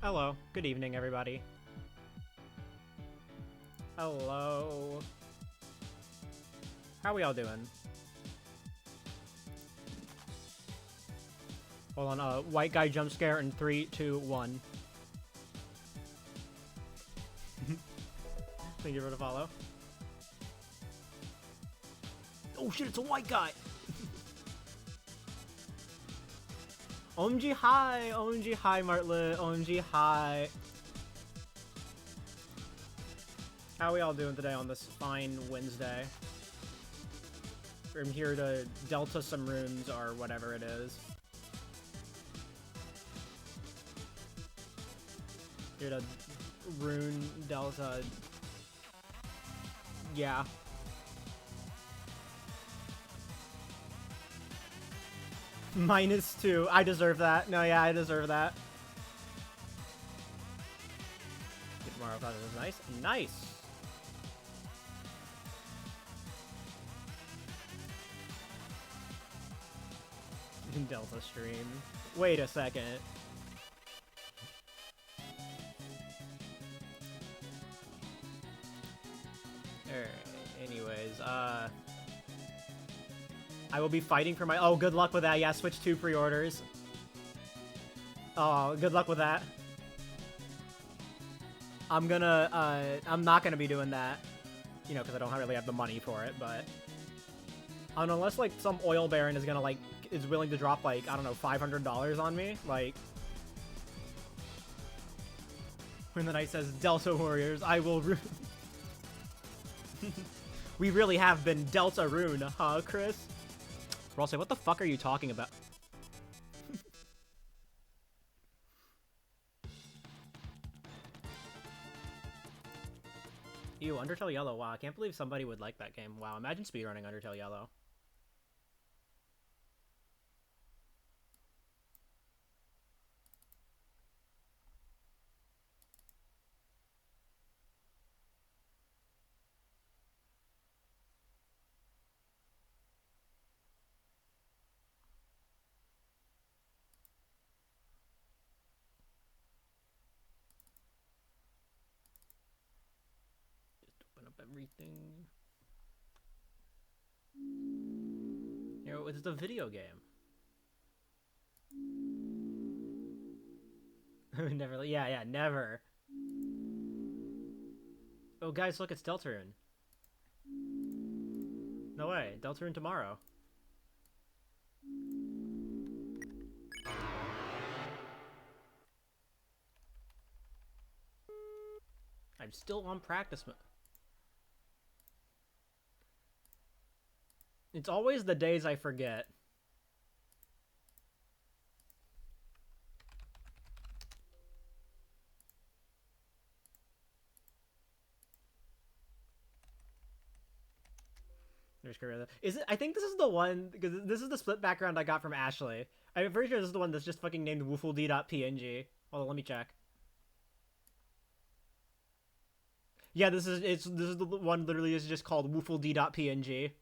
Hello. Good evening, everybody. Hello. How we all doing? Hold on, white guy jump scare in 3, 2, 1. Thank you for the follow. Oh shit, it's a white guy! OMG hi! OMG hi, Martlet! OMG hi! How we all doing today on this fine Wednesday? I'm here to delta some runes or whatever it is. Here to rune delta. Yeah. -2. I deserve that. No, yeah, I deserve that. Tomorrow process is nice. Nice! Delta stream. Wait a second. Alright, anyways, I will be fighting for my- oh, good luck with that. Yeah, Switch 2 pre-orders. Oh, good luck with that. I'm not gonna be doing that. You know, because I don't really have the money for it, but... unless, like, some oil baron is gonna, like, is willing to drop, like, I don't know, $500 on me, like... When the knight says, Delta Warriors, I will rune... We really have been Delta Rune, huh, Chris? Roll, what the fuck are you talking about? Ew, Undertale Yellow. Wow, I can't believe somebody would like that game. Wow, imagine speedrunning Undertale Yellow. Just open up everything. You know, it's a video game. Never. Yeah, never. Oh, guys, look, it's Deltarune. No way, Deltarune tomorrow. I'm still on practice mode. It's always the days I forget. Is it? I think this is the one, because this is the split background I got from Ashley. I'm pretty sure this is the one that's just fucking named woofled.png. Hold on, let me check. Yeah, this is the one literally is just called woofled.png.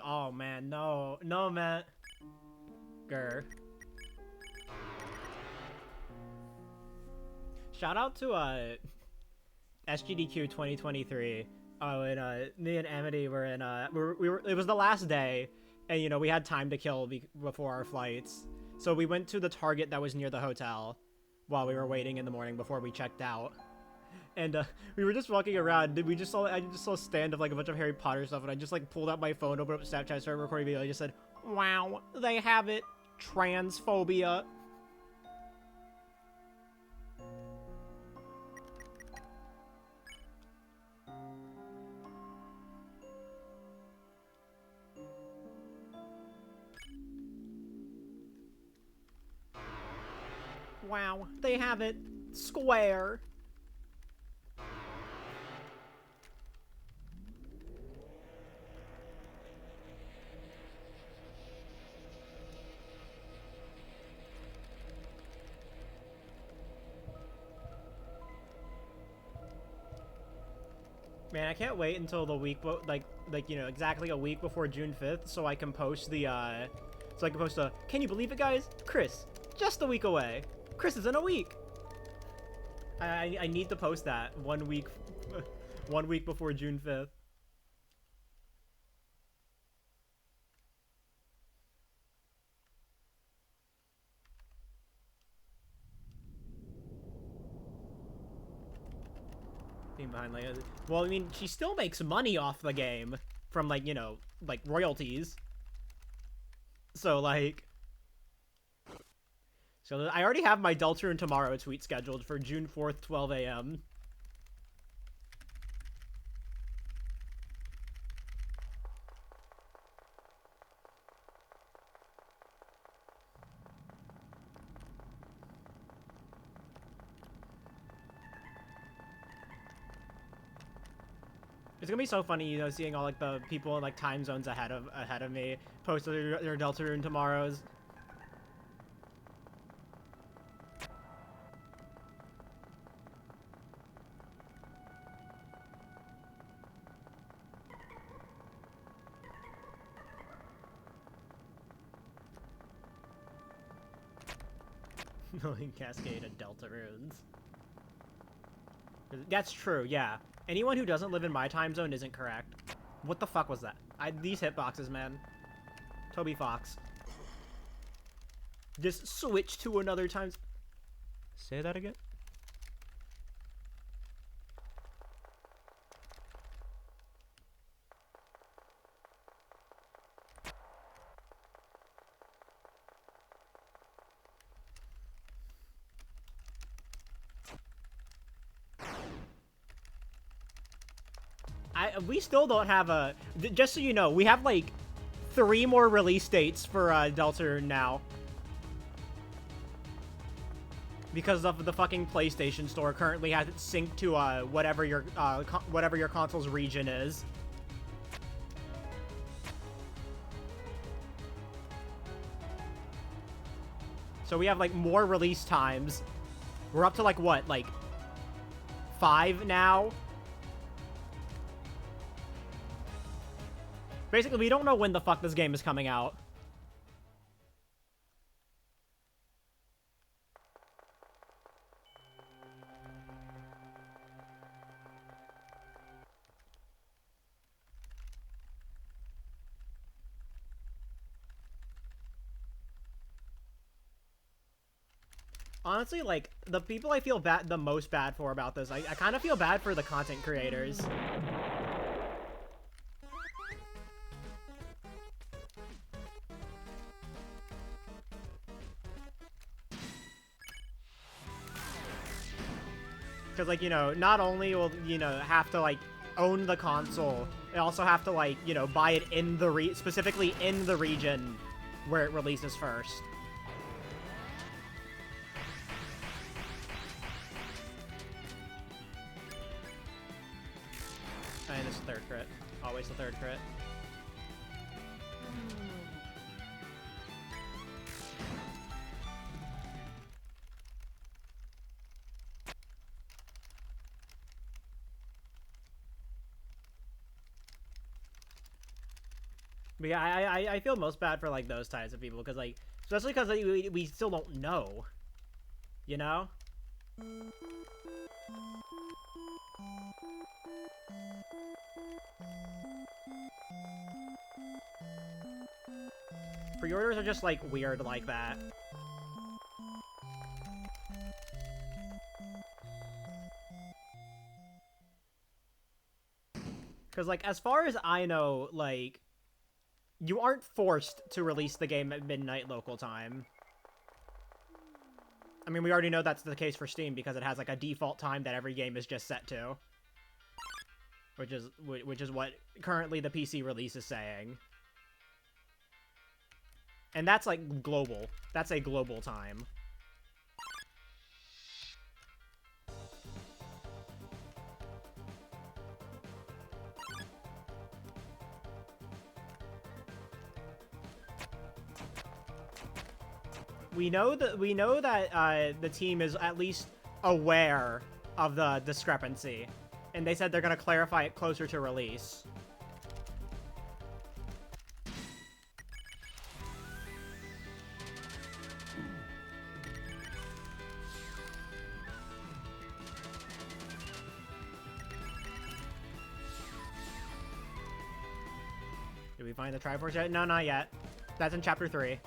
Oh man, no, man. Grr. Shout out to SGDQ 2023. Oh, and me and Amity were in we were it was the last day, and you know we had time to kill before our flights, so we went to the Target that was near the hotel while we were waiting in the morning before we checked out. And we were just walking around. I just saw a stand of like a bunch of Harry Potter stuff, and I just like pulled out my phone, opened up Snapchat, started recording a video. I just said, "Wow, they have it, transphobia." Wow, they have it, square. Man, I can't wait until the week, you know, exactly a week before June 5th, so I can post the, so I can post a, can you believe it, guys? Chris, just a week away. Chris is in a week. I need to post that 1 week, 1 week before June 5th. Behind, like, well, I mean, she still makes money off the game from, like, you know, like, royalties. So, like, so I already have my Deltarune tomorrow tweet scheduled for June 4th, 12 a.m. It's gonna be so funny, you know, seeing all like the people in like time zones ahead of me post their Deltarune tomorrows. Million cascade of Deltarunes. That's true, yeah. Anyone who doesn't live in my time zone isn't correct. What the fuck was that? These hitboxes, man. Toby Fox. Just switch to another time. Say that again? We still don't have a... Just so you know, we have, like, 3 more release dates for Deltarune now. Because of the fucking PlayStation Store currently has it synced to whatever your console's region is. So we have, like, more release times. We're up to, like, what? Like, 5 now? Basically, we don't know when the fuck this game is coming out. Honestly, like, the people I feel the most bad for about this, I kind of feel bad for the content creators. Because, like, you know, not only will, you know, have to, like, own the console, they also have to, like, you know, buy it in the specifically in the region where it releases first. And it's the third crit. Always the third crit. But yeah, I feel most bad for, like, those types of people, because, like, especially because we still don't know, you know? Pre-orders are just, like, weird like that. Because, like, as far as I know, like, you aren't forced to release the game at midnight local time. I mean, we already know that's the case for Steam because it has, like, a default time that every game is just set to. Which is what currently the PC release is saying. And that's, like, global. That's a global time. We know that the team is at least aware of the discrepancy. And they said they're gonna clarify it closer to release. Did we find the Triforce yet? No, not yet. That's in Chapter 3.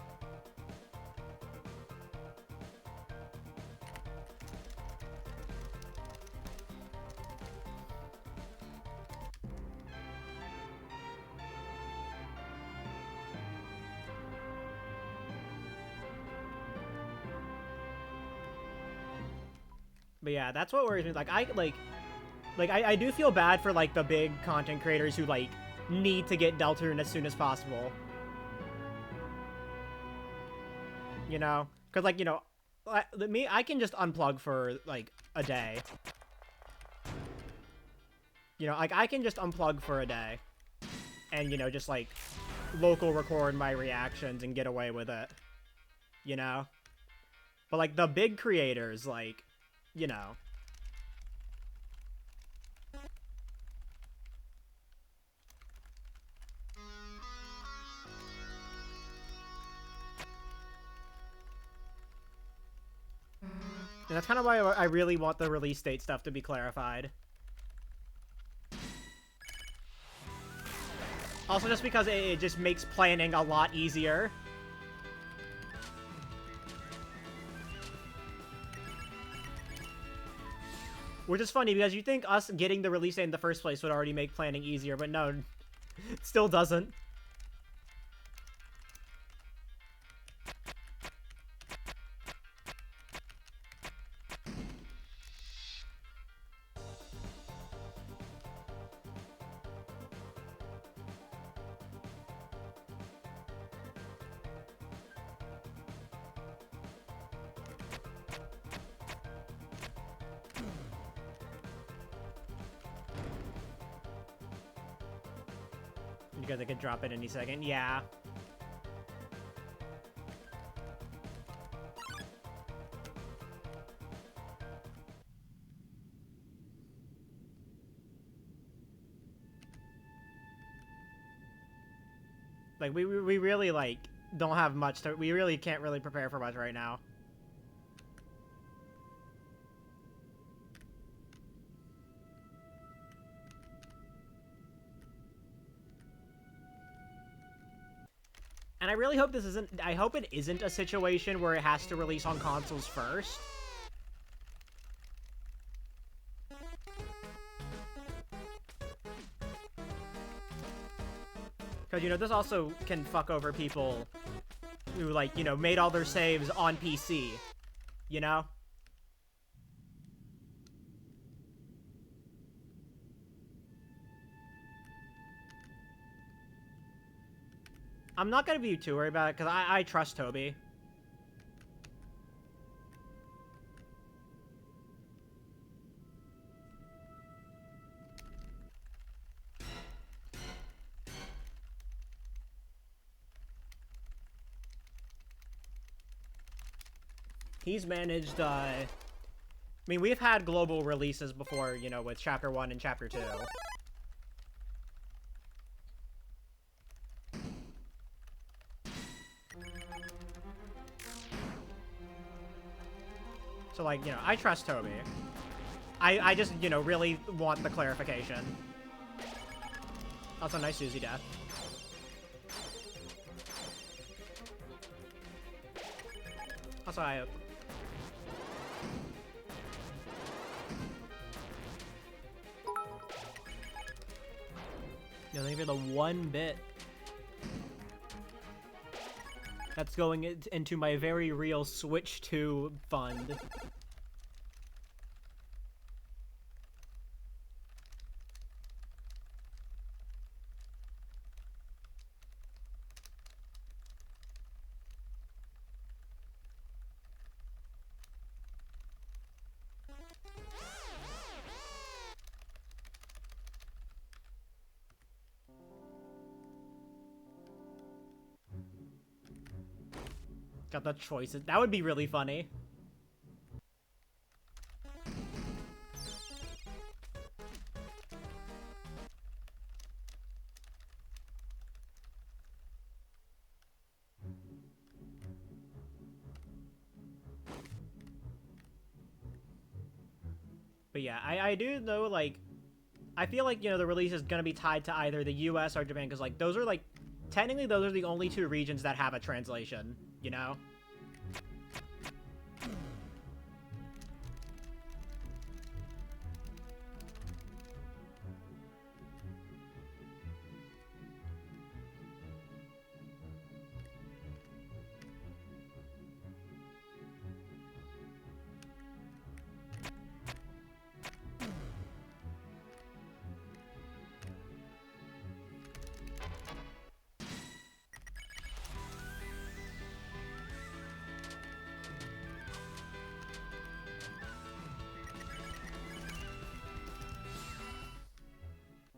But yeah, that's what worries me. Like, I do feel bad for, like, the big content creators who, like, need to get Deltarune as soon as possible. You know? Because, like, you know, I can just unplug for, like, a day. You know, like, I can just unplug for a day. And, you know, just, like, local record my reactions and get away with it. You know? But, like, the big creators, like, you know... And that's kind of why I really want the release date stuff to be clarified. Also, just because it just makes planning a lot easier. Which is funny, because you think us getting the release date in the first place would already make planning easier, but no, it still doesn't. Because I could drop it any second. Yeah. Like, we really, like, don't have much to... We really can't really prepare for much right now. And I really hope this isn't... I hope it isn't a situation where it has to release on consoles first. Because, you know, this also can fuck over people who, like, you know, made all their saves on PC. You know? I'm not gonna be too worried about it, because I trust Toby. He's managed, I mean, we've had global releases before, you know, with Chapter 1 and Chapter 2. So, like, you know, I trust Toby. I just, you know, really want the clarification. Also, nice Susie death. Also, I... You know, even the 1 bit that's going into my very real Switch 2 fund. Got the choices. That would be really funny. But yeah, I do know, like, I feel like, you know, the release is going to be tied to either the US or Japan, because, like, those are, like, technically those are the only two regions that have a translation, you know?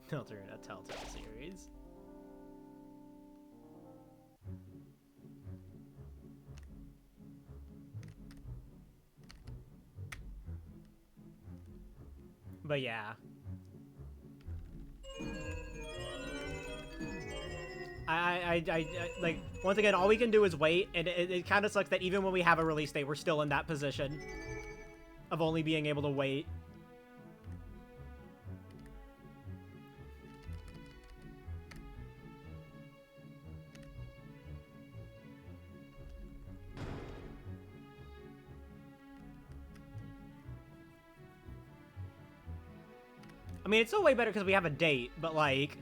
Filter in a Telltale series. But yeah. Like, once again, all we can do is wait, and it kind of sucks that even when we have a release date, we're still in that position of only being able to wait. I mean, it's still way better because we have a date, but, like...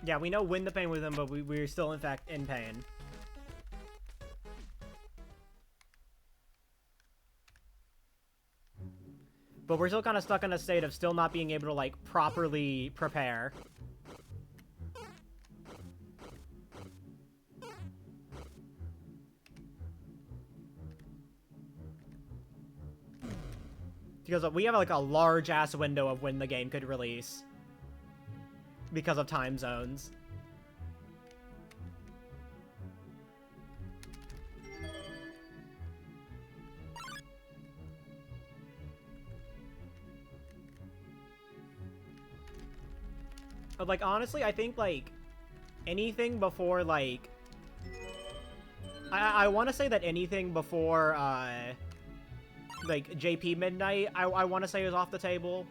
Yeah, we know when the pain with him, but we're still, in fact, in pain. But we're still kind of stuck in a state of still not being able to, like, properly prepare. Because we have, like, a large-ass window of when the game could release. Because of time zones. But, like, honestly, I think, like, anything before, like... I want to say that anything before, like, JP Midnight, I want to say is off the table.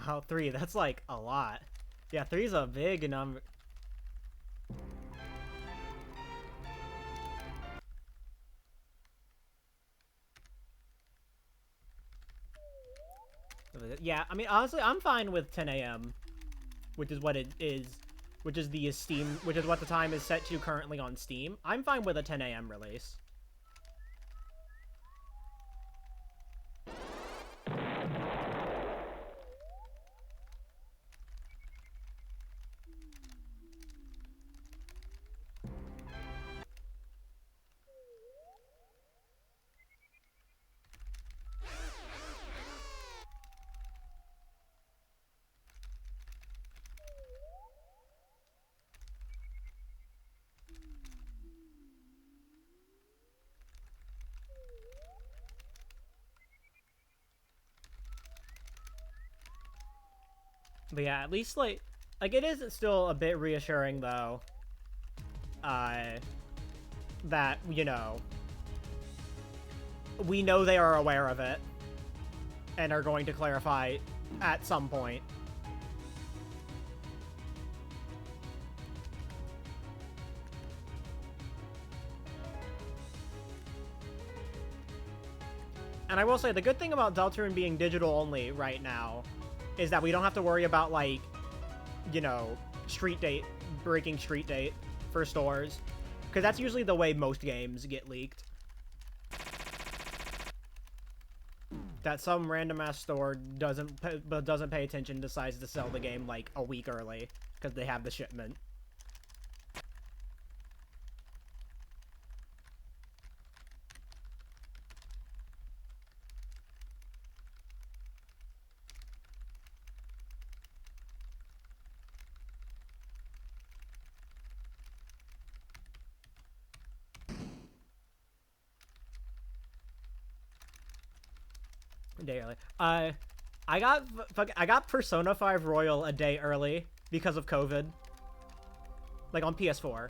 Wow, 3, that's, like, a lot. Yeah, 3's a big number. Yeah, I mean, honestly, I'm fine with 10 a.m., which is what it is, which is the Steam, which is what the time is set to currently on Steam. I'm fine with a 10 a.m. release. But yeah, at least, like, Like, it is still a bit reassuring, though, uh, that, you know, we know they are aware of it and are going to clarify at some point. And I will say, the good thing about Deltarune being digital only right now is that we don't have to worry about, like, you know, breaking street date for stores. Because that's usually the way most games get leaked. That some random-ass store doesn't pay attention, decides to sell the game, like, a week early. Because they have the shipment. Day early. I got Persona 5 Royal a day early because of COVID. Like, on PS4.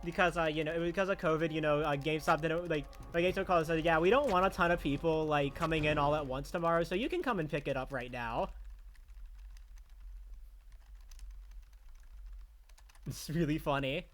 Because, you know, because of COVID, you know, GameStop didn't, like GameStop called and said, yeah, we don't want a ton of people, like, coming in all at once tomorrow, so you can come and pick it up right now. It's really funny.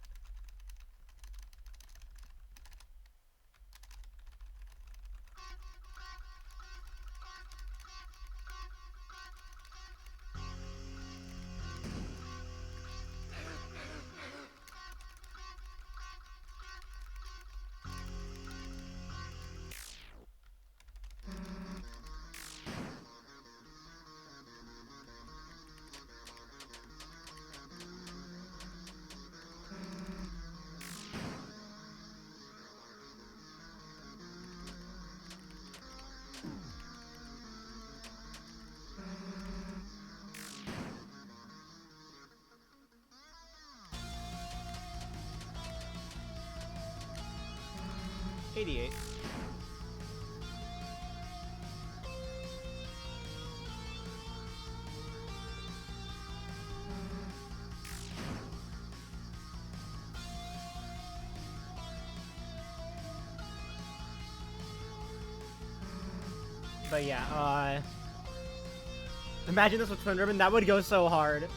'88. But yeah, imagine this with Twin Ribbon. That would go so hard.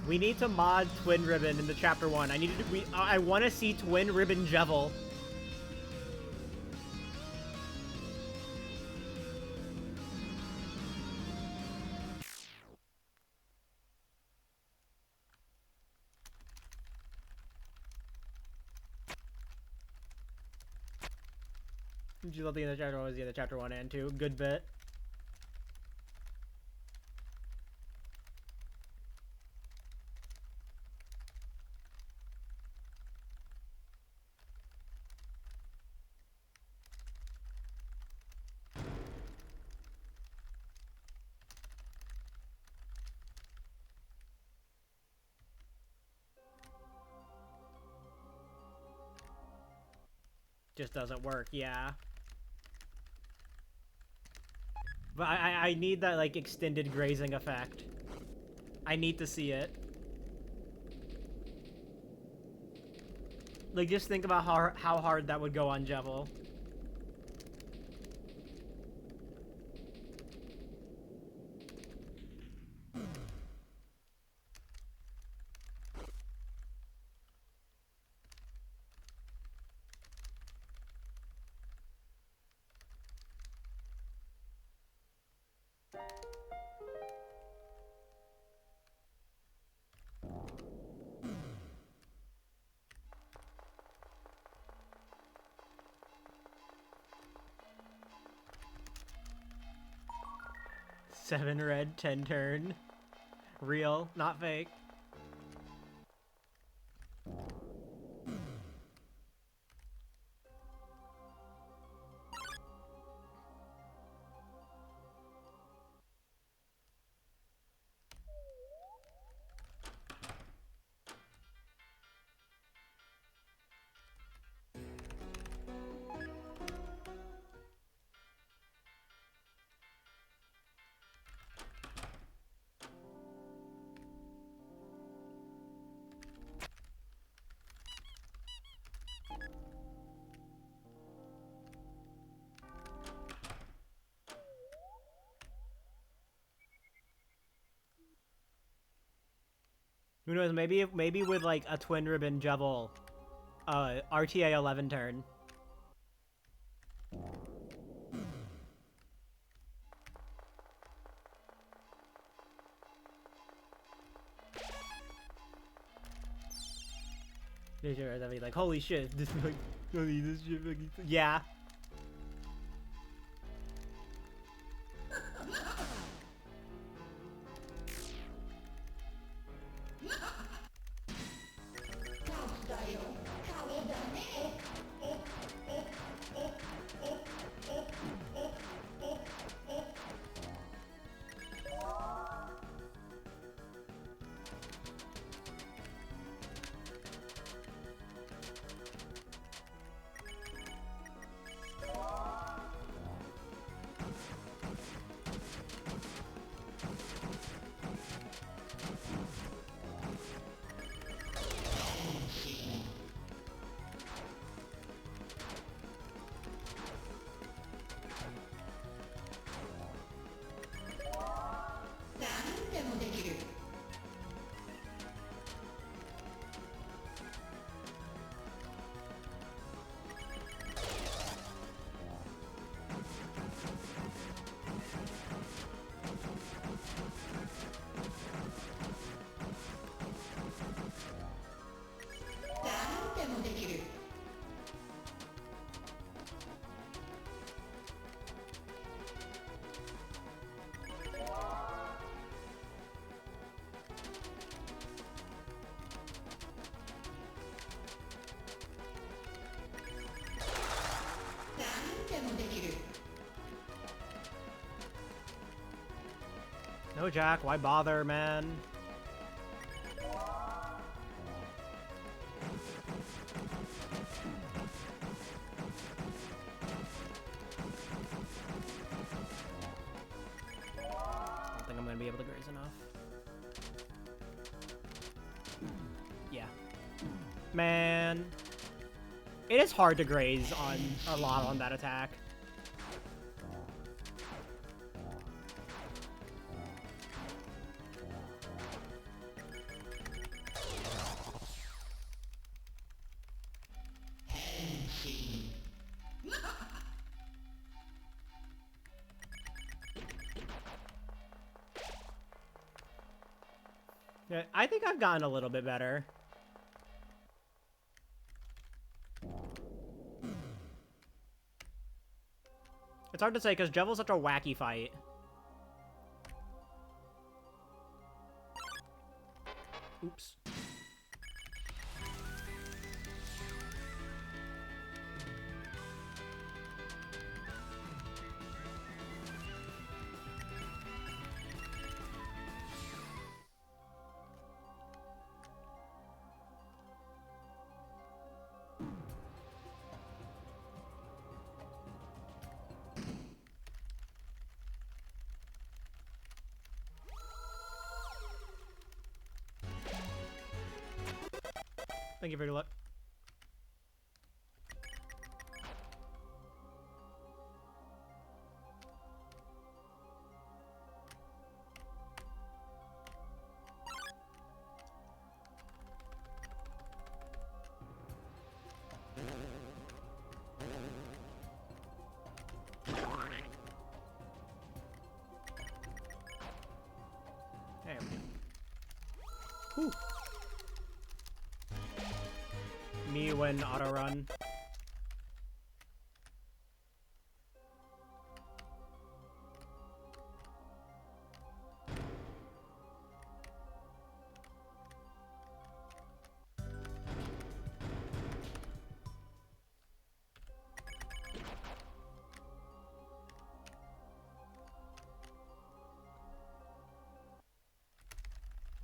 We need to mod Twin Ribbon into Chapter 1. I want to see Twin Ribbon Jevil. Did you love the end of Chapter 1? Was the end of Chapter 1 and 2? Good bit. Just doesn't work, yeah. But I need that, like, extended grazing effect. I need to see it. Like, just think about how hard that would go on Jevil. Seven red, 10 turn. Real, not fake. Who knows? Maybe with like a twin ribbon Jevil, RTA 11 turn. That'd be like, holy shit, this like, holy this shit, yeah. No, Jack, why bother, man? I don't think I'm gonna be able to graze enough. Yeah. Man. It is hard to graze on a lot on that attack. Yeah, I think I've gotten a little bit better. It's hard to say because Jevil's such a wacky fight. Oops. Thank you for your luck. There we go. Whew. Me when auto run.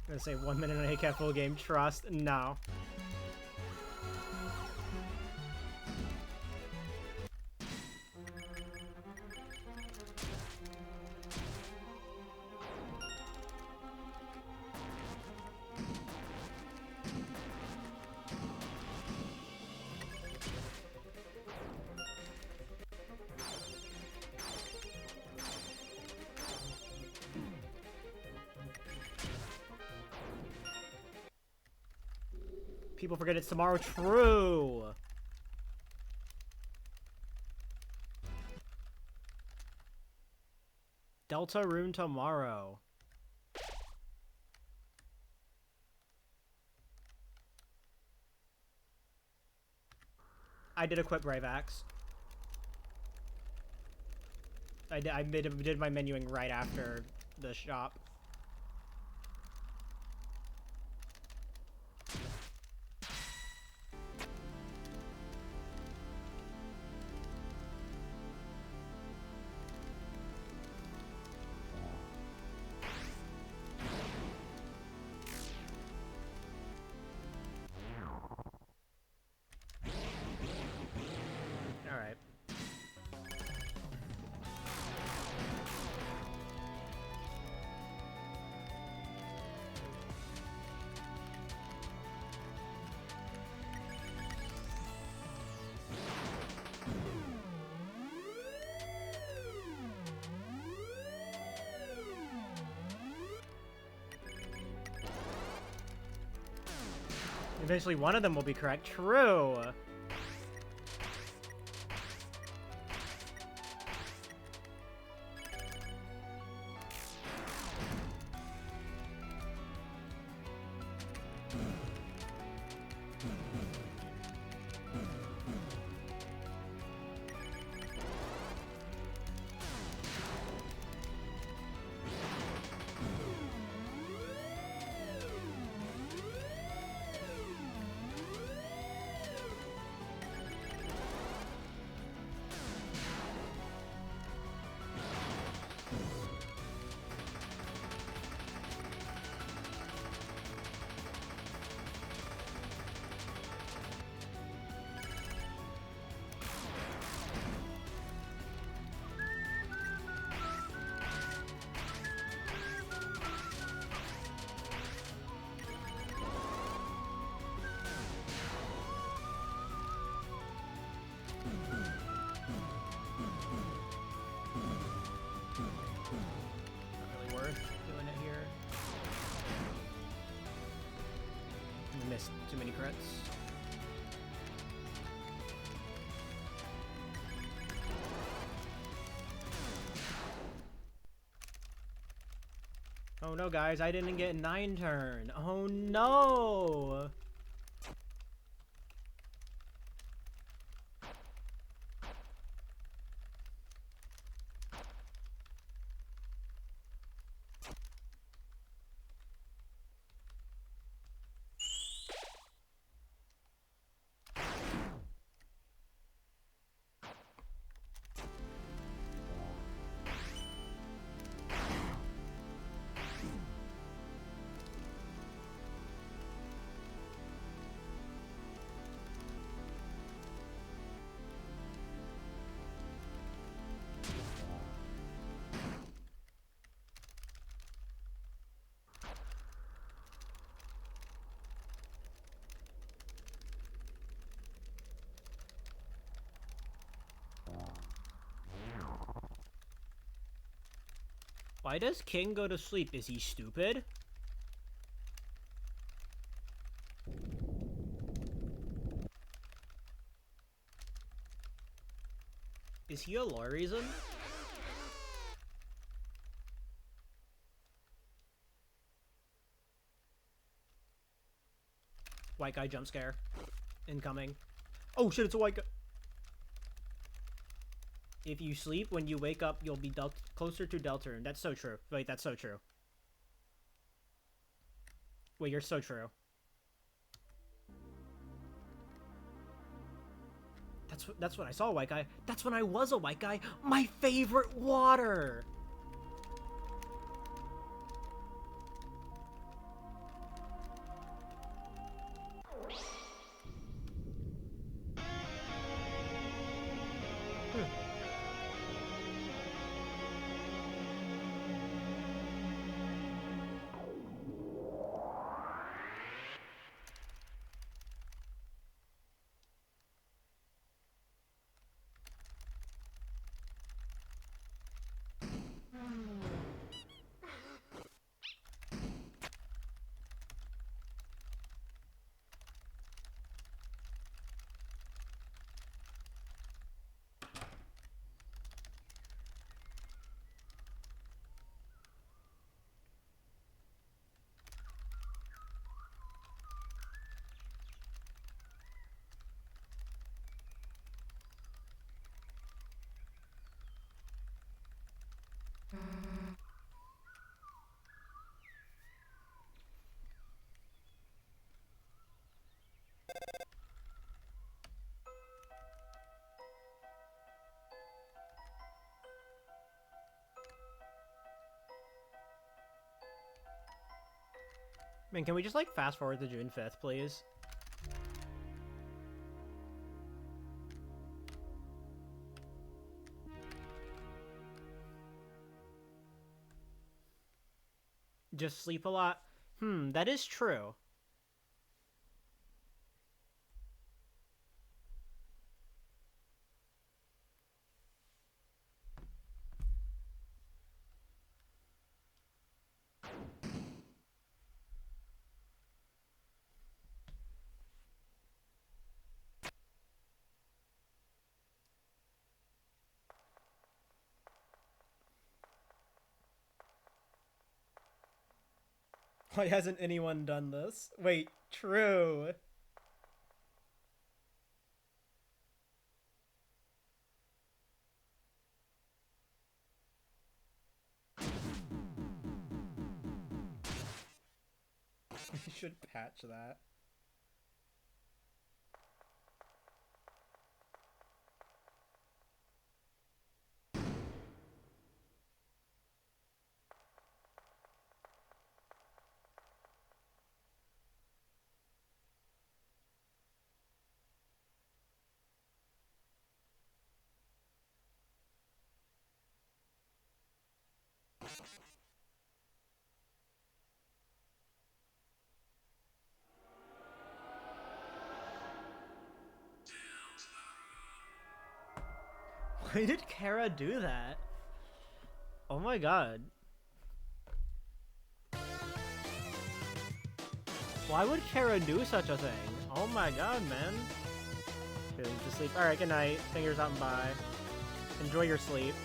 I'm gonna say 1 minute on ACAT full game. Trust? No. People forget it's tomorrow. True. Deltarune tomorrow. I did equip Brave Axe. I did my menuing right after the shop. Alright. Eventually one of them will be correct. True. Missed too many crits. Oh no, guys, I didn't get 9 turn. Oh no! Why does King go to sleep? Is he stupid? Is he a lore reason? White guy jump scare. Incoming. Oh shit, it's a white guy. If you sleep, when you wake up, you'll be closer to Deltarune. That's so true. Wait, that's so true. Wait, you're so true. That's when I saw a white guy. That's when I was a white guy. My favorite water! Man, can we just, like, fast forward to June 5th, please? Just sleep a lot? That is true. Why hasn't anyone done this? Wait, true. We should patch that. Why did Kara do that? Oh my god. Why would Kara do such a thing? Oh my god, man. Going to sleep. Alright, good night. Fingers out and bye. Enjoy your sleep.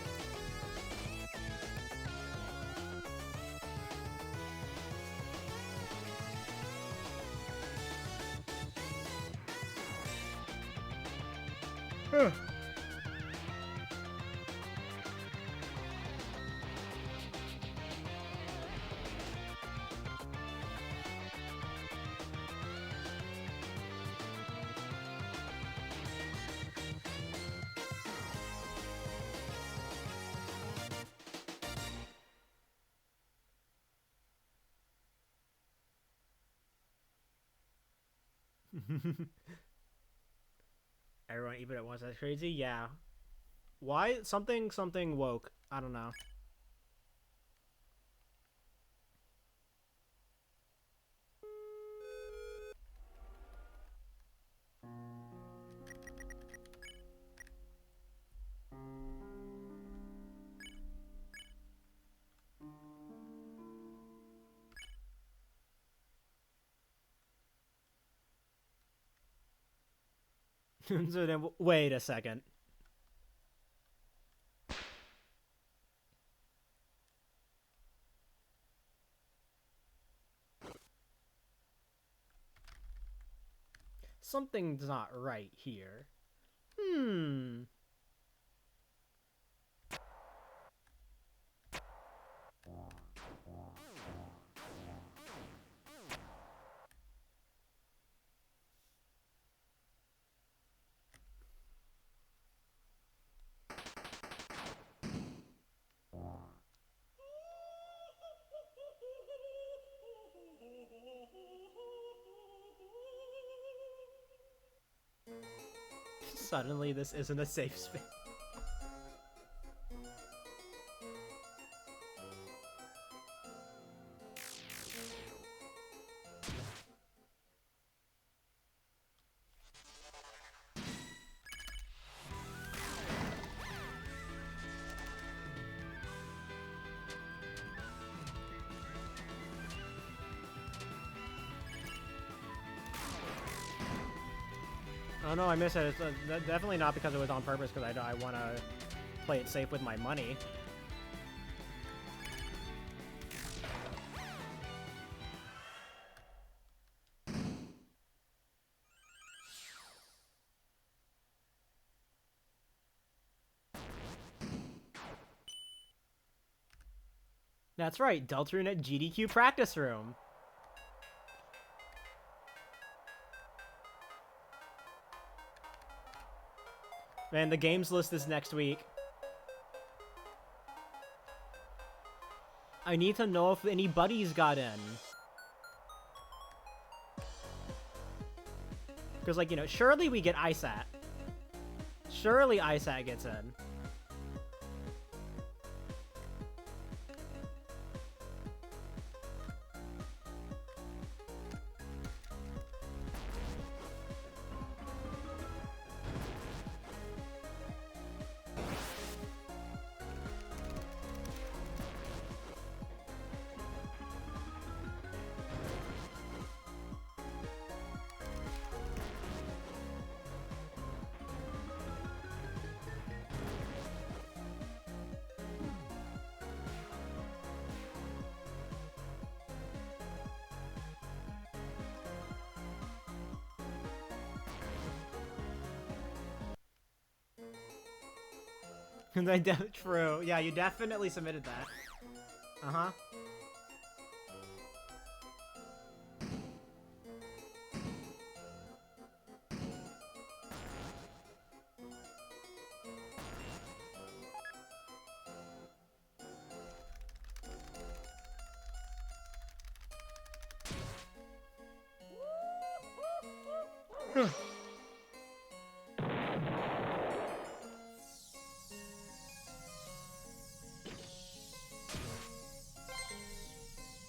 Everyone eat it at once. That's crazy. Yeah. Why something woke? I don't know. So then, wait a second. Something's not right here. Suddenly, this isn't a safe space. Oh no, I missed it. It's definitely not because it was on purpose, because I want to play it safe with my money. That's right, Deltarune at GDQ practice room. Man, the games list is next week. I need to know if any buddies got in. Because, like, you know, surely we get ISAT. Surely ISAT gets in. True. Yeah, you definitely submitted that. Uh-huh.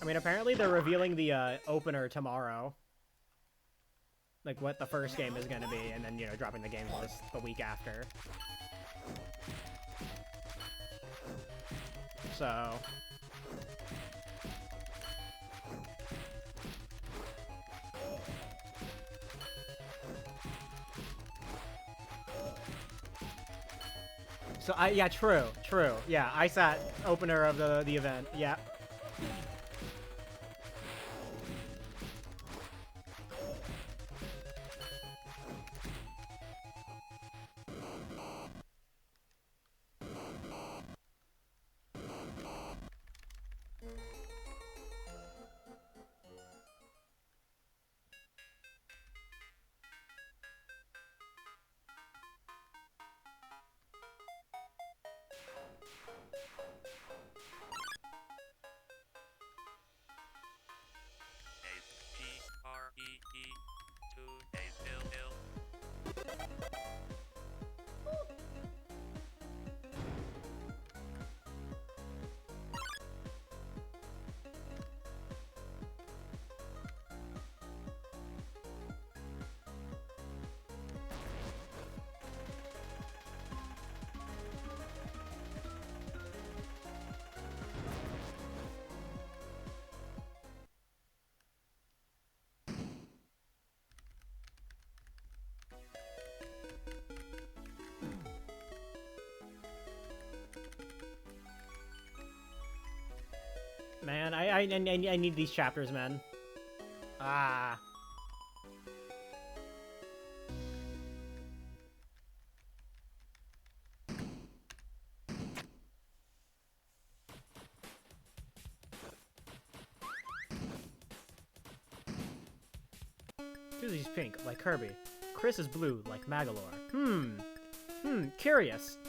I mean, apparently they're revealing the opener tomorrow. Like, what the first game is gonna be, and then, you know, dropping the game list the week after. So... So, yeah, true. Yeah, ISAT opener of the event. Yeah. Man, I need these chapters, man. Ah. Susie's pink, like Kirby. Chris is blue, like Magolor. Curious.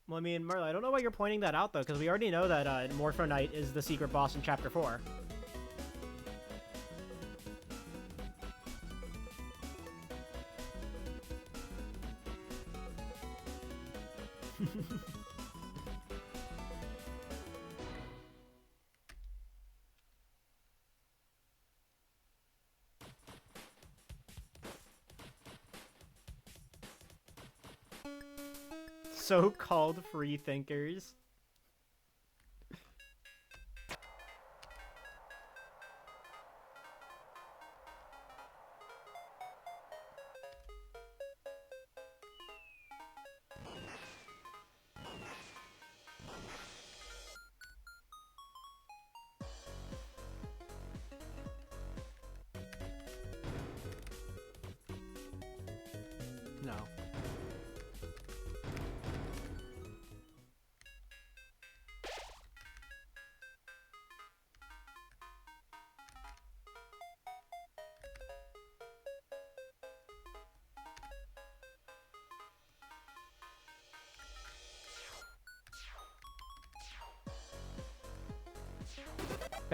Well, I mean, Marla, I don't know why you're pointing that out, though, because we already know that Morpho Knight is the secret boss in Chapter 4. So-called free thinkers. No.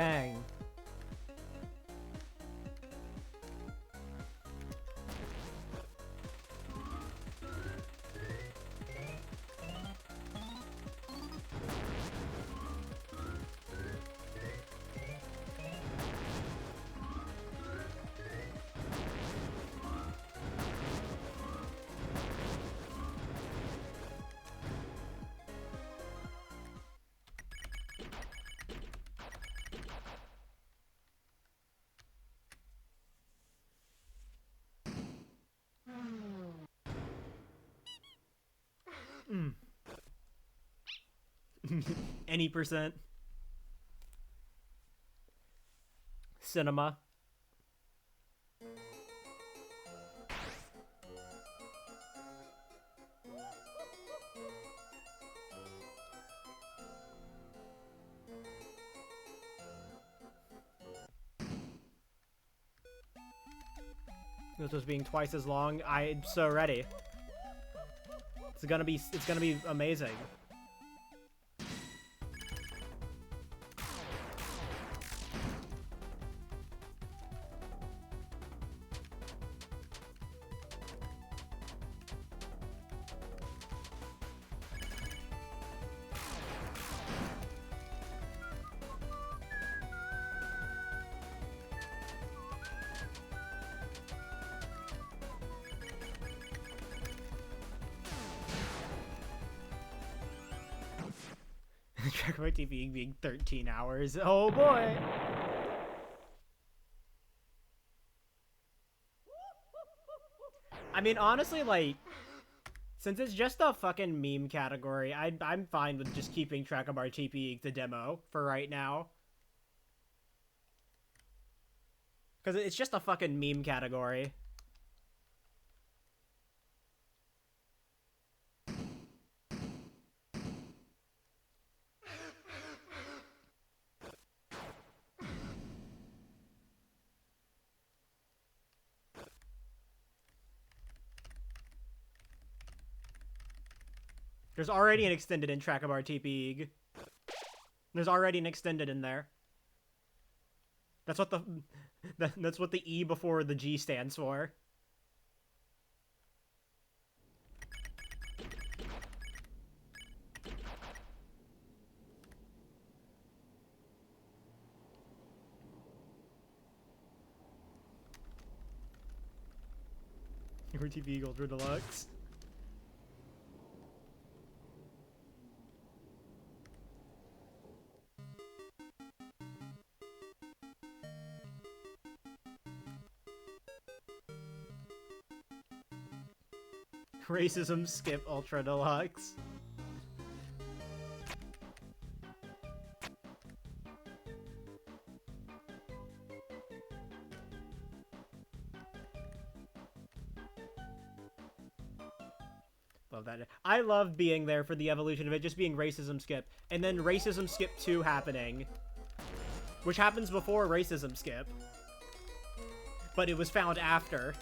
bang. Mm. Any percent. Cinema. This was being twice as long. I'm so ready. It's gonna be amazing. Track my TV being 13 hours. Oh boy. I mean, honestly, like, since it's just a fucking meme category, I'm fine with just keeping track of our TP the demo for right now. Because it's just a fucking meme category. There's already an extended in track of our TP. There's already an extended in there. That's what that's what the E before the G stands for. Your TV Ultra Deluxe. Racism skip Ultra Deluxe. Love that. I love being there for the evolution of it just being racism skip, and then racism skip 2 happening, which happens before racism skip, but it was found after.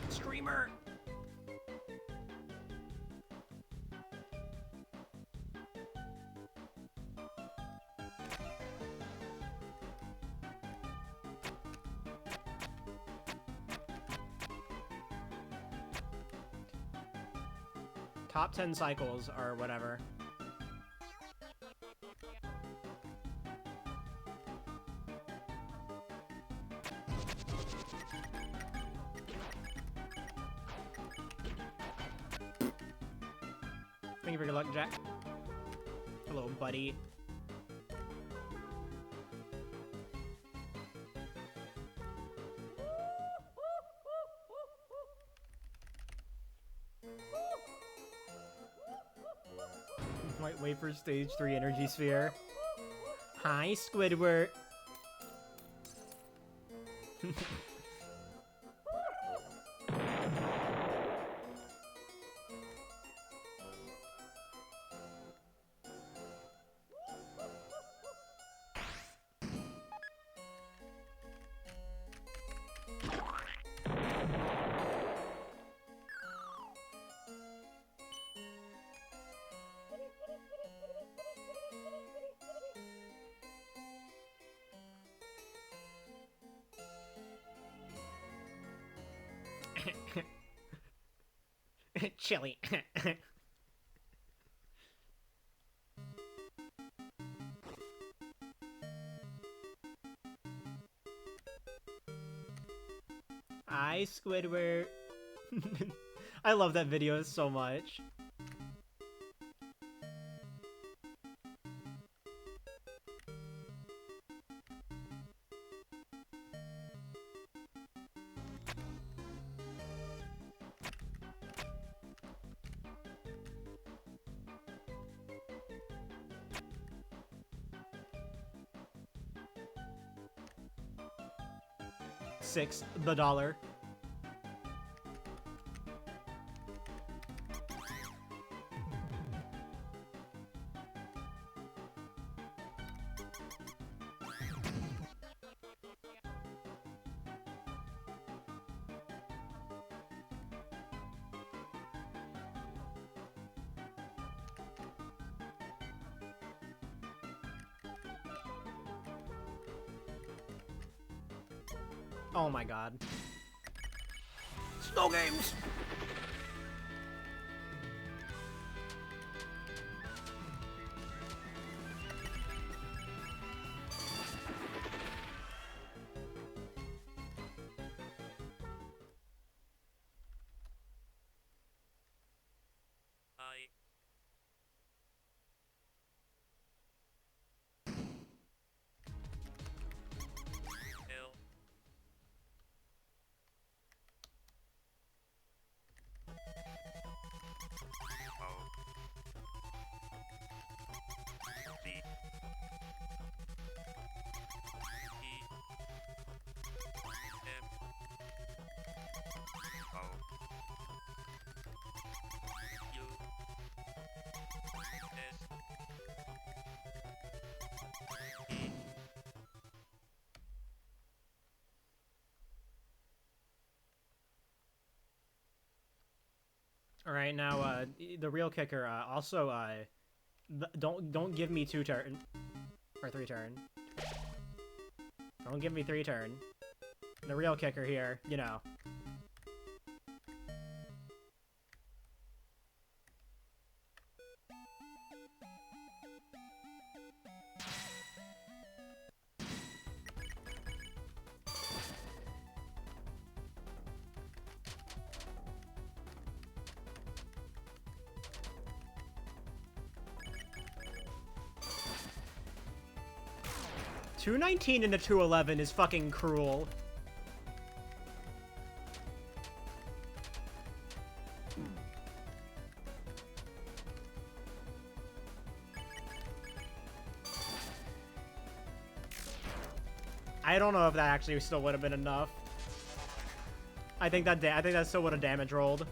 Screamer! Top 10 cycles or whatever. Thank you for your luck, Jack. Hello, buddy. Wait for stage 3 energy sphere. Hi, Squidward. Chili. Hi, Squidward. I love that video so much. The dollar. Oh my god. Snow games! All right, now the real kicker. Also, don't give me 2 turn or 3 turn. Don't give me 3 turn. The real kicker here, you know. $219 into $211 is fucking cruel. I don't know if that actually still would have been enough. I think that still would have damage rolled.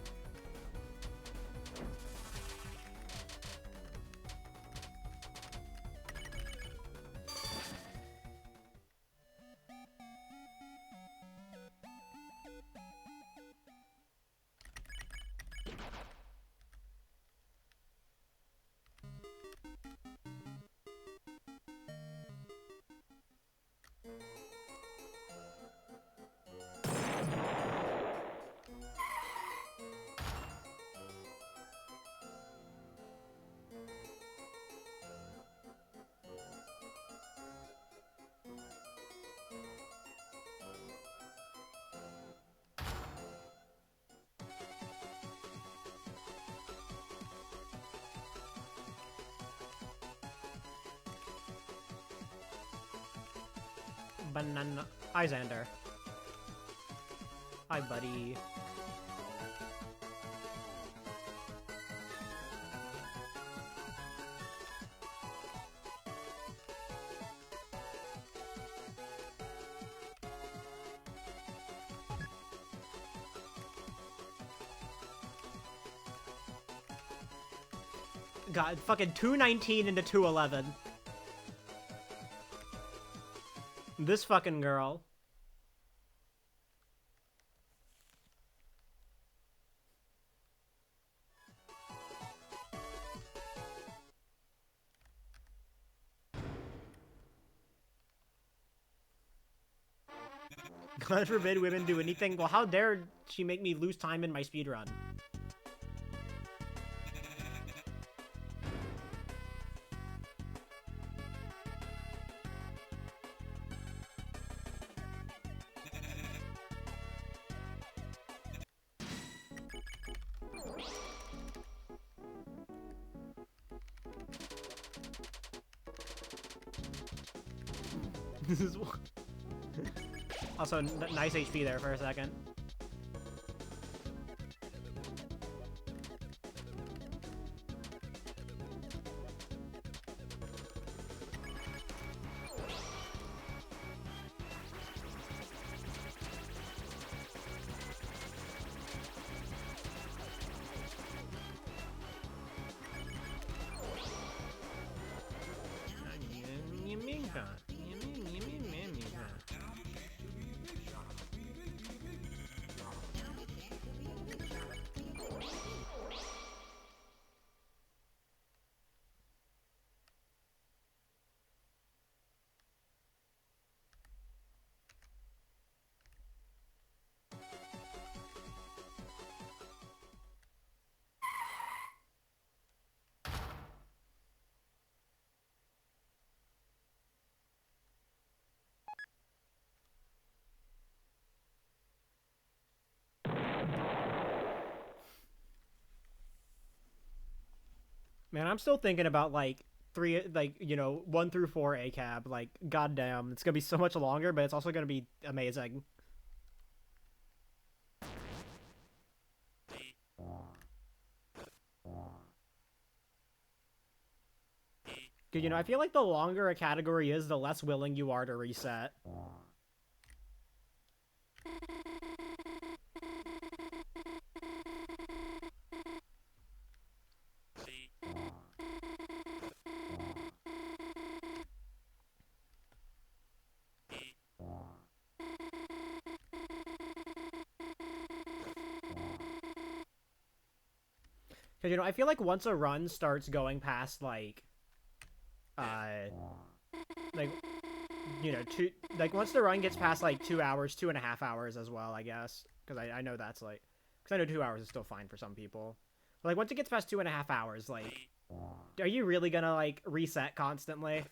Banana. Hi, Xander. Hi, buddy. God, fucking 219 into 211. This fucking girl. God forbid women do anything. Well, how dare she make me lose time in my speedrun? This is also nice HP there for a second. Man, I'm still thinking about like 1 through 4 ACAB. Like, goddamn, it's gonna be so much longer, but it's also gonna be amazing. Cause, I feel like the longer a category is, the less willing you are to reset. Because, I feel like once a run starts going past, like, once the run gets past, like, 2 hours, 2.5 hours as well, I guess. Because I know that's, like, because I know 2 hours is still fine for some people. But, like, once it gets past 2.5 hours, like, are you really gonna, like, reset constantly?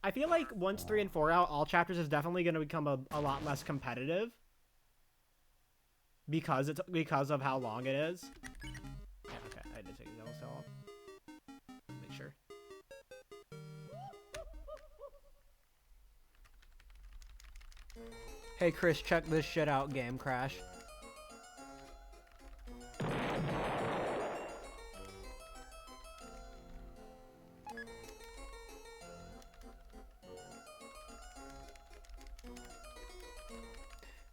I feel like once 3 and 4 out, all chapters is definitely going to become a lot less competitive because of how long it is. Yeah, okay, I did take the yellow cell off. Make sure. Hey Chris, check this shit out, Game Crash.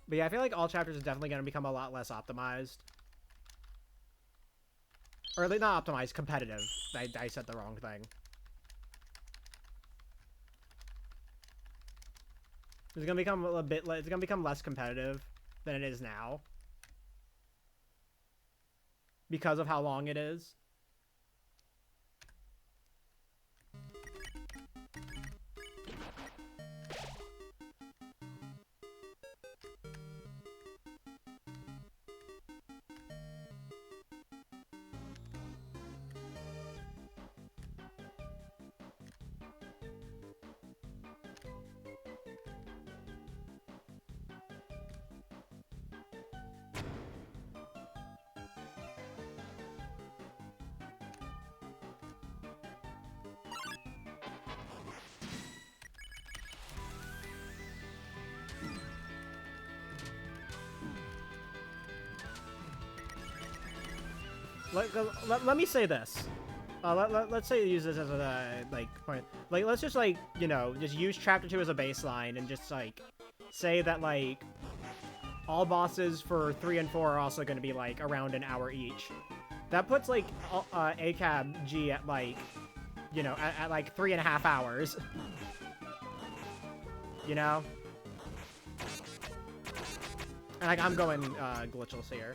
But yeah, I feel like all chapters is definitely going to become a lot less optimized. Or not optimized, competitive. I said the wrong thing. It's going to become it's going to become less competitive than it is now. Because of how long it is. Let me say this. let's say use this as a like point. Like, let's just like just use chapter 2 as a baseline and just like say that like all bosses for 3 and 4 are also going to be like around an hour each. That puts like ACAB G at like at like 3.5 hours. You know? And like I'm going glitchless here.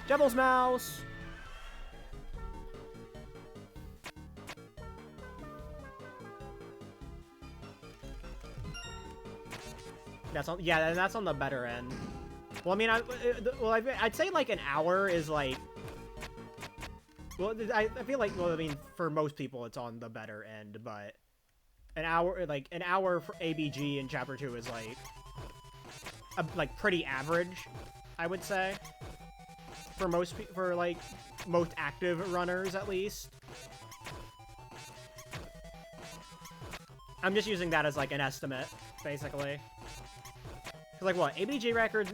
Devil's Mouse! That's on, yeah, and that's on the better end. Well, I mean, I'd say like an hour is like, well, I feel like, well, I mean, for most people it's on the better end, but an hour for ABG in Chapter 2 is like pretty average, I would say. For most active runners, at least. I'm just using that as like an estimate, basically. Like what? ABG record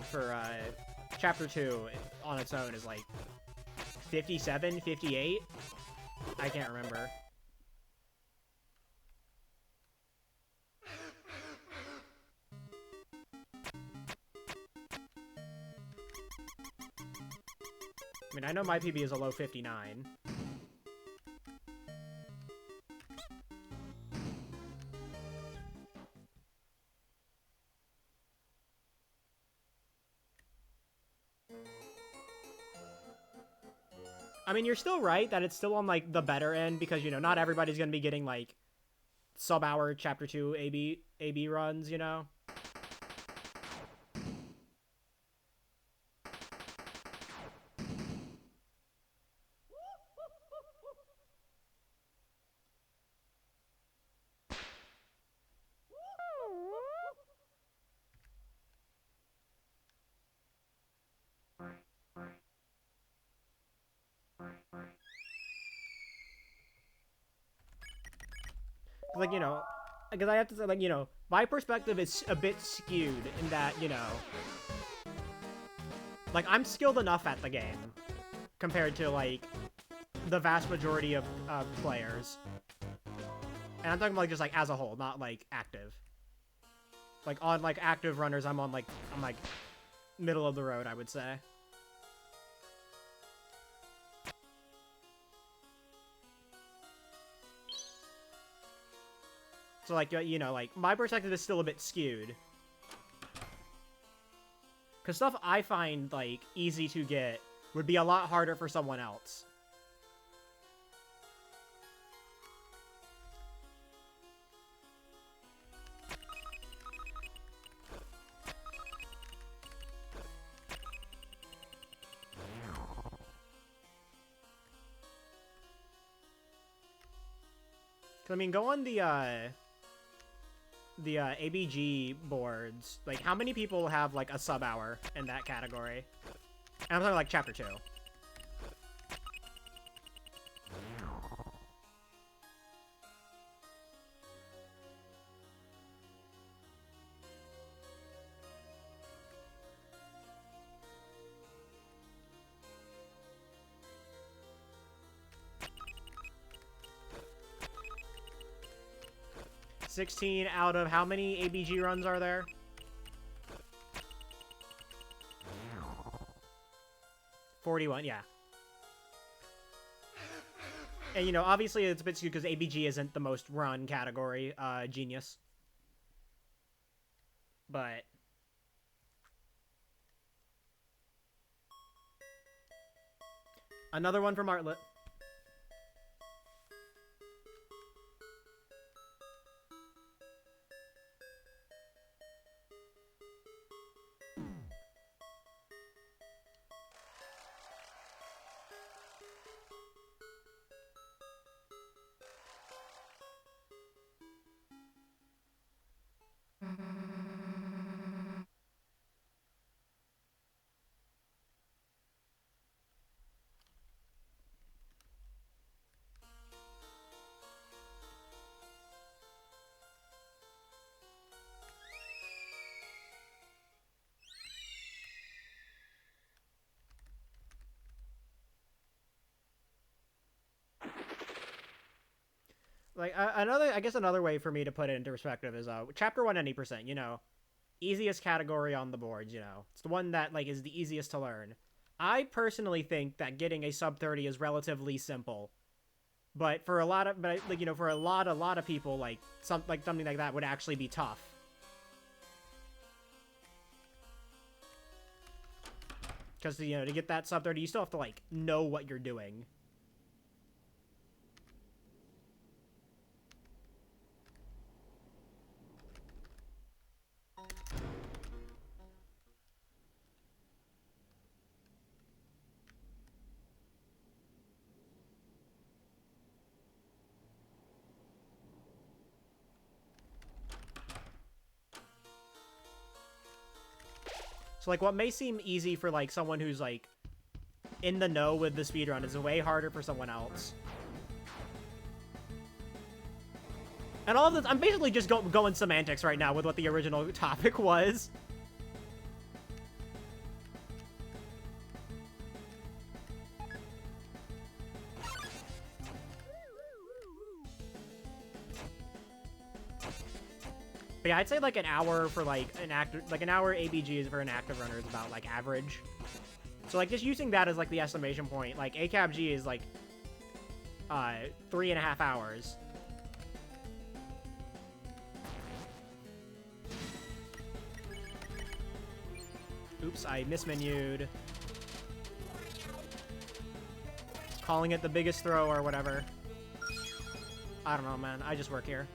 for Chapter 2 on its own is like 57, 58? I can't remember. I mean, I know my PB is a low 59. I mean, you're still right that it's still on, like, the better end because, not everybody's gonna be getting, like, sub-hour Chapter 2 AB runs, Like, because I have to say, like, my perspective is a bit skewed in that, like, I'm skilled enough at the game compared to, like, the vast majority of players. And I'm talking about, like, just, like, as a whole, not, like, active. Like, on, like, active runners, I'm, like, middle of the road, I would say. So, like, like, my perspective is still a bit skewed. Because stuff I find, like, easy to get would be a lot harder for someone else. I mean, go on the ABG boards. Like, how many people have, like, a sub-hour in that category? And I'm talking, like, Chapter 2. $16 out of how many ABG runs are there? 41, yeah. And, obviously it's a bit skewed because ABG isn't the most run category, Genius. But... another one from Artlet. like I guess another way for me to put it into perspective is chapter 1 any percent, you know, easiest category on the boards, you know. It's the one that like is the easiest to learn. I personally think that getting a sub 30 is relatively simple. But for a lot of like you know, for a lot of people like something like that would actually be tough. Cuz you know, to get that sub 30, you still have to like know what you're doing. So like what may seem easy for like someone who's like in the know with the speedrun is way harder for someone else. And all of this, I'm basically just going semantics right now with what the original topic was. But yeah, I'd say like an hour for like an an hour ABG is for an active runner is about like average. So like just using that as like the estimation point, like ACABG is like 3.5 hours. Oops, I mismenued. Calling it the biggest throw or whatever. I don't know, man. I just work here.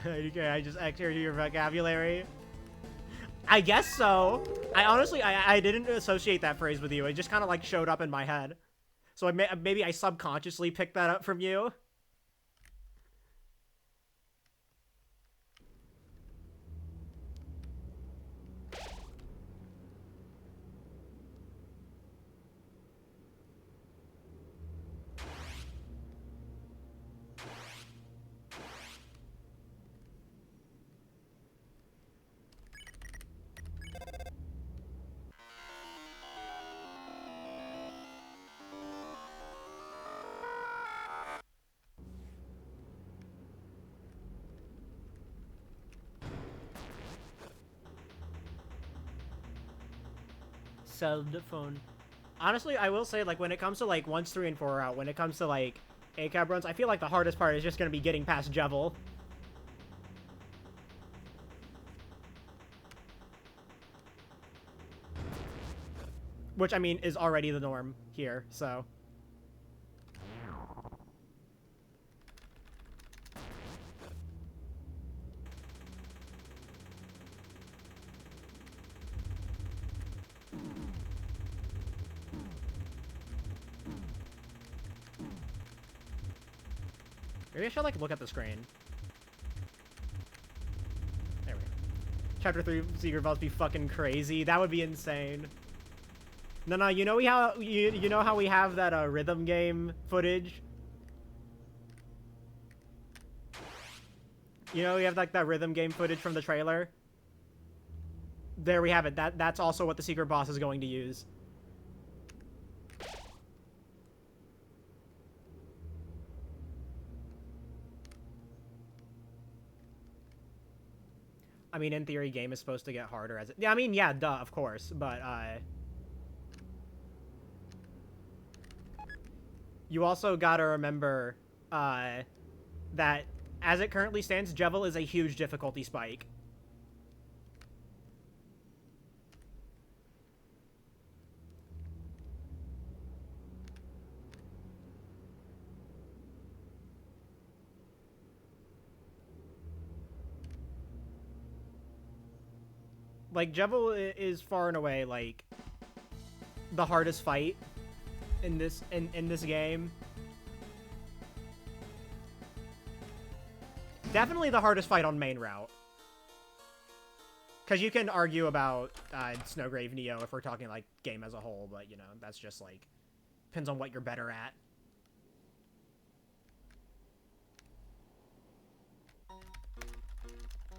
Okay, I just entered your vocabulary. I guess so. I honestly, I didn't associate that phrase with you. It just kind of like showed up in my head. So maybe I subconsciously picked that up from you. Cell phone. Honestly, I will say, like, when it comes to, like, 1s, 3, and 4 out, when it comes to, like, ACAB runs, I feel like the hardest part is just going to be getting past Jevil. Which, I mean, is already the norm here, so... Maybe I should, like, look at the screen. There we go. Chapter 3 Secret Vaults be fucking crazy. That would be insane. No, you know you know how we have that rhythm game footage? You know we have, like, that rhythm game footage from the trailer? There we have it. That's also what the secret boss is going to use. I mean, in theory, game is supposed to get harder as it... Yeah, I mean, yeah, duh, of course, but, you also gotta remember, that as it currently stands, Jevil is a huge difficulty spike. Like, Jevil is far and away, like, the hardest fight in this game. Definitely the hardest fight on main route. Because you can argue about Snowgrave Neo if we're talking, like, game as a whole, but, you know, that's just, like, depends on what you're better at.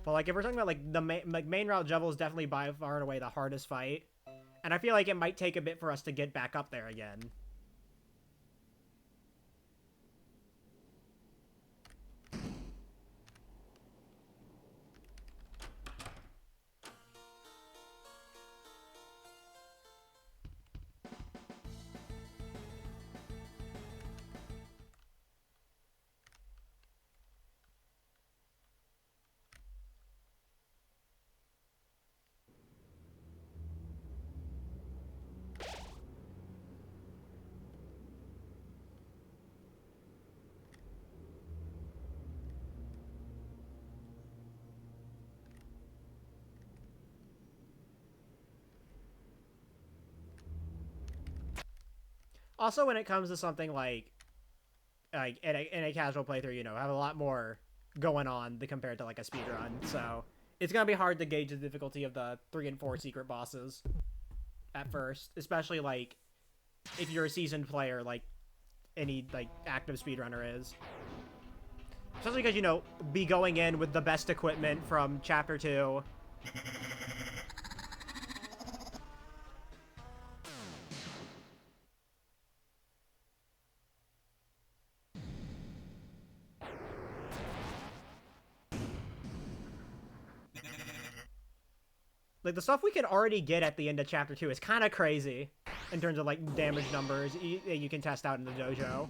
But, like, if we're talking about, like, the main route, Jevil is definitely by far and away the hardest fight. And I feel like it might take a bit for us to get back up there again. Also, when it comes to something like in a casual playthrough, you know, have a lot more going on compared to like a speedrun. So it's gonna be hard to gauge the difficulty of the 3 and 4 secret bosses at first, especially like if you're a seasoned player, like any like active speedrunner is. Especially because, you know, be going in with the best equipment from Chapter 2. Like, the stuff we can already get at the end of Chapter 2 is kind of crazy in terms of, like, damage numbers you can test out in the dojo.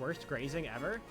Worst grazing ever?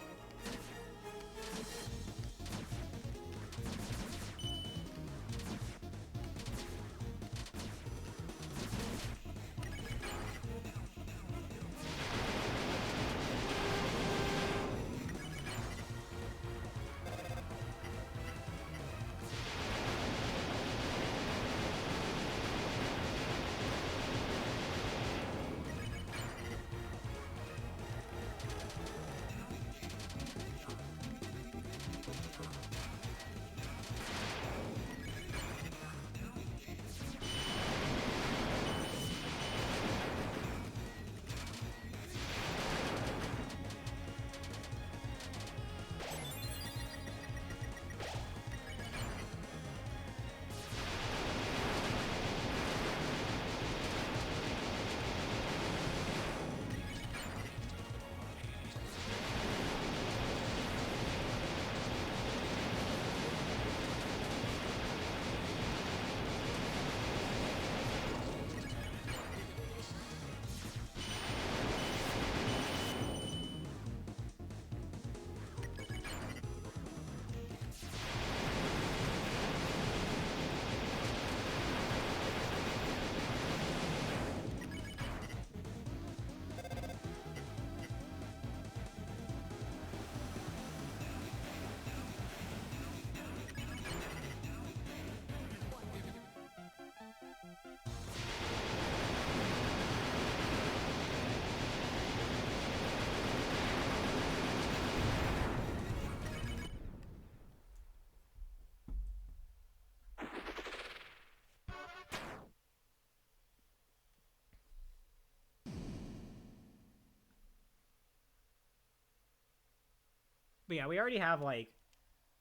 But yeah, we already have, like,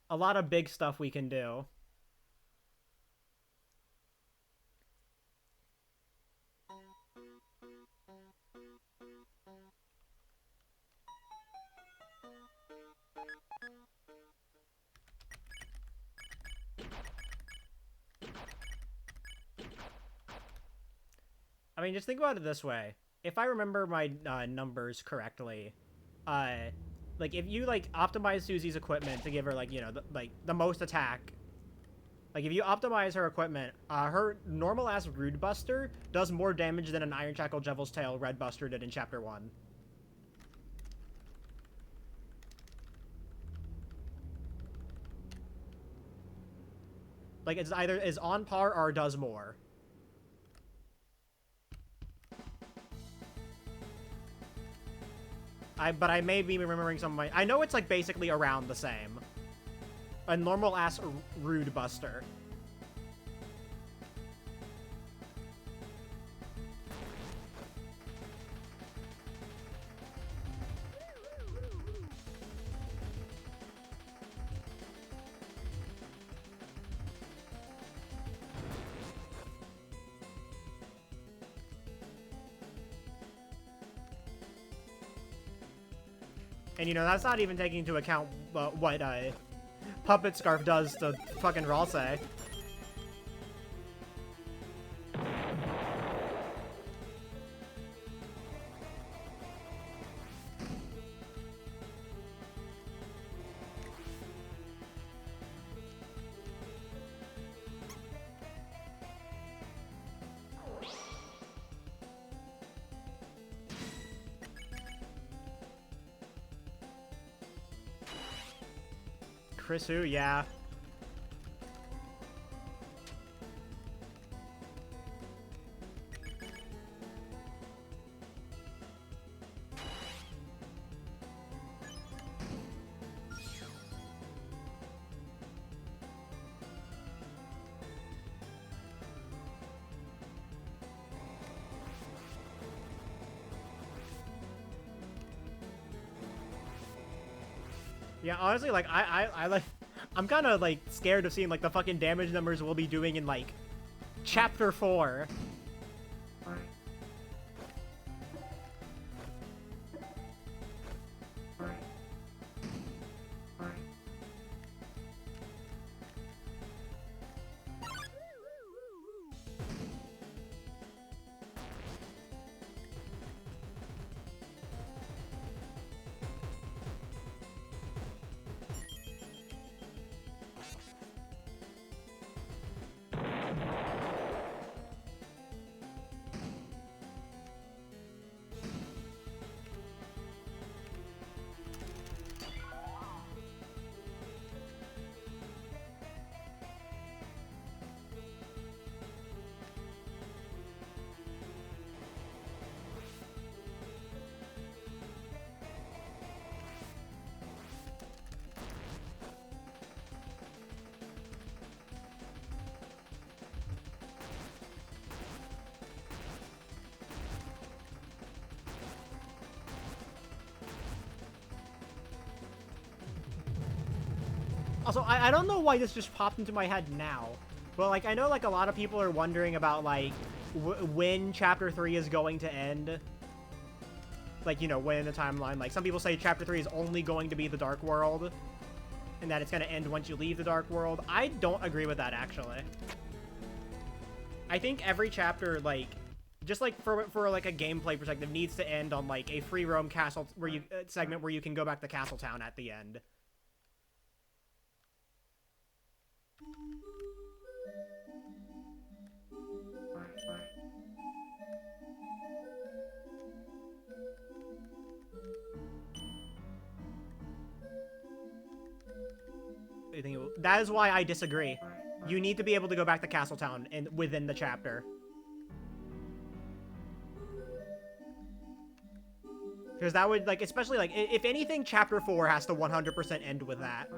a lot of big stuff we can do. I mean, just think about it this way. If I remember my numbers correctly, like, if you, like, optimize Susie's equipment to give her, like, you know, the most attack, like, if you optimize her equipment, her normal-ass Rude Buster does more damage than an Iron Shackle Jevil's Tail Red Buster did in Chapter 1. Like, it's either is on par or does more. But I may be remembering some of my... I know it's, like, basically around the same. A normal-ass Rude Buster. And, you know, that's not even taking into account what Puppet Scarf does to fucking Ralsei. Chris who? Yeah. Yeah, honestly, like, I like... I'm kind of, like, scared of seeing, like, the fucking damage numbers we'll be doing in, like, Chapter 4. Also, I don't know why this just popped into my head now, but, like, I know, like, a lot of people are wondering about, like, when Chapter 3 is going to end. Like, you know, when in the timeline. Like, some people say Chapter 3 is only going to be the Dark World, and that it's going to end once you leave the Dark World. I don't agree with that, actually. I think every chapter, like, just, like, for like, a gameplay perspective, needs to end on, like, a free roam castle where you segment where you can go back to Castletown at the end. That is why I disagree. You need to be able to go back to Castletown within the chapter. Because that would, like, especially, like, if anything, Chapter 4 has to 100% end with that.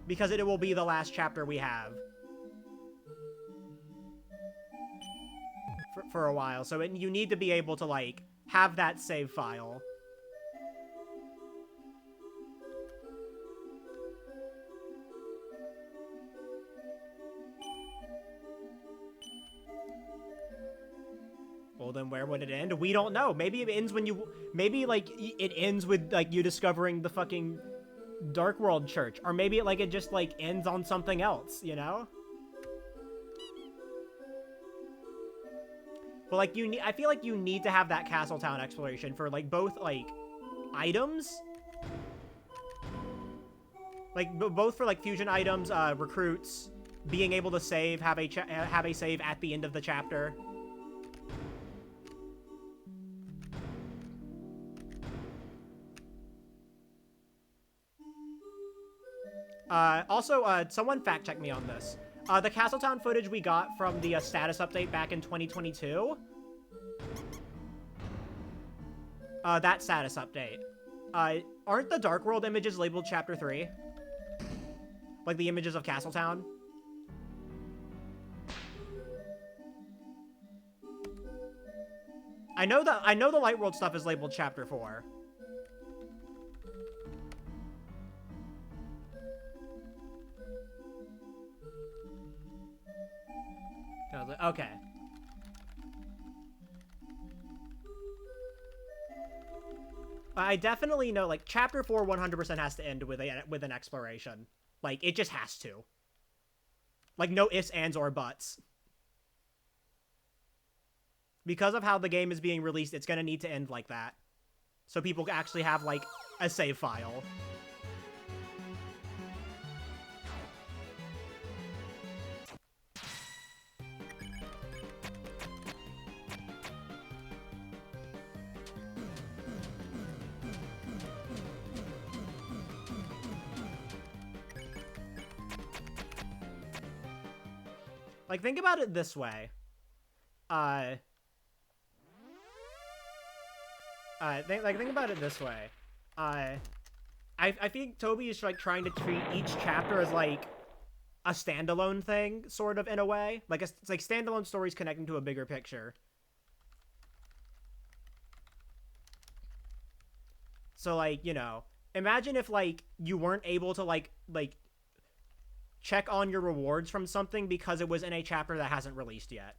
Because it will be the last chapter we have. For a while. So you need to be able to, like, have that save file. Well, then where would it end? We don't know. Maybe it ends when you... Maybe, like, it ends with, like, you discovering the fucking Dark World Church. Or maybe, like, it just, like, ends on something else, you know? But, like, I feel like you need to have that Castletown exploration for, like, both, like, items. Like, both for, like, fusion items, recruits, being able to save, have a save at the end of the chapter. Also, someone fact check me on this. The Castletown footage we got from the status update back in 2022. That status update. Aren't the Dark World images labeled Chapter 3? Like the images of Castletown? I know the Light World stuff is labeled Chapter 4. Okay. I definitely know, like, Chapter 4 100% has to end with an exploration. Like, it just has to. Like, no ifs, ands, or buts. Because of how the game is being released, it's gonna need to end like that. So people actually have, like, a save file. Like, think about it this way. Think about it this way. I think Toby is, like, trying to treat each chapter as, like, a standalone thing, sort of, in a way. Like, it's like standalone stories connecting to a bigger picture. So, like, you know, imagine if, like, you weren't able to, like, check on your rewards from something because it was in a chapter that hasn't released yet.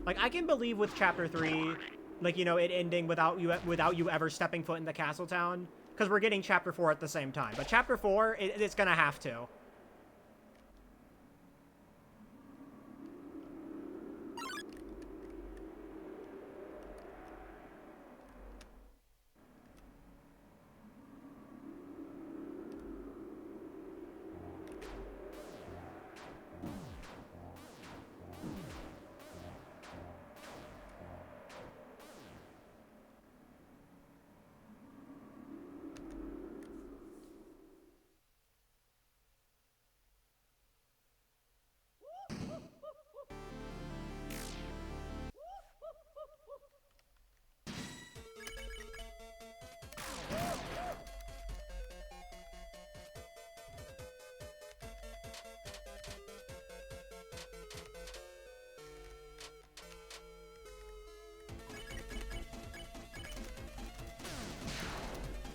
Like, I can believe with Chapter 3, like, you know, it ending without you ever stepping foot in the Castletown, because we're getting Chapter 4 at the same time. But Chapter 4, it's gonna have to.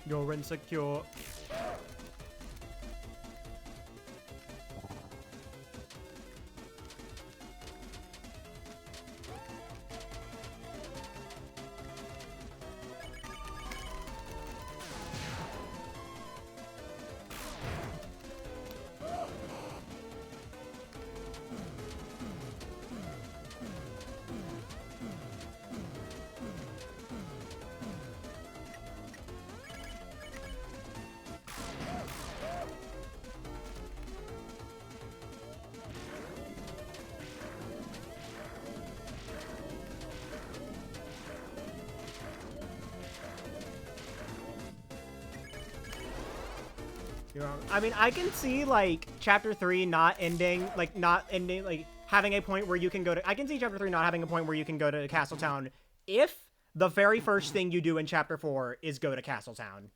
You're insecure. I mean, I can see, like, Chapter 3 not ending, like, having a point where you can go to... I can see Chapter 3 not having a point where you can go to Castletown if the very first thing you do in Chapter 4 is go to Castletown.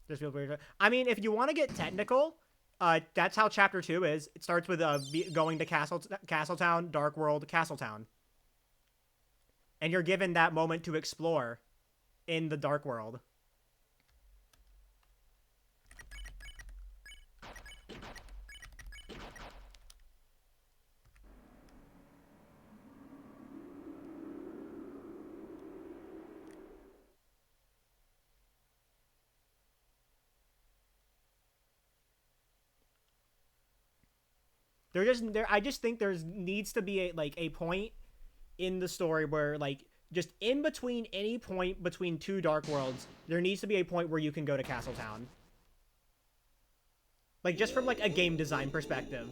Just feel weird. I mean, if you want to get technical, that's how Chapter 2 is. It starts with going to Castletown, Dark World, Castletown. And you're given that moment to explore in the Dark World. I just think there's needs to be a point in the story where like just in between any point between two Dark Worlds, there needs to be a point where you can go to Castletown. Like just from like a game design perspective.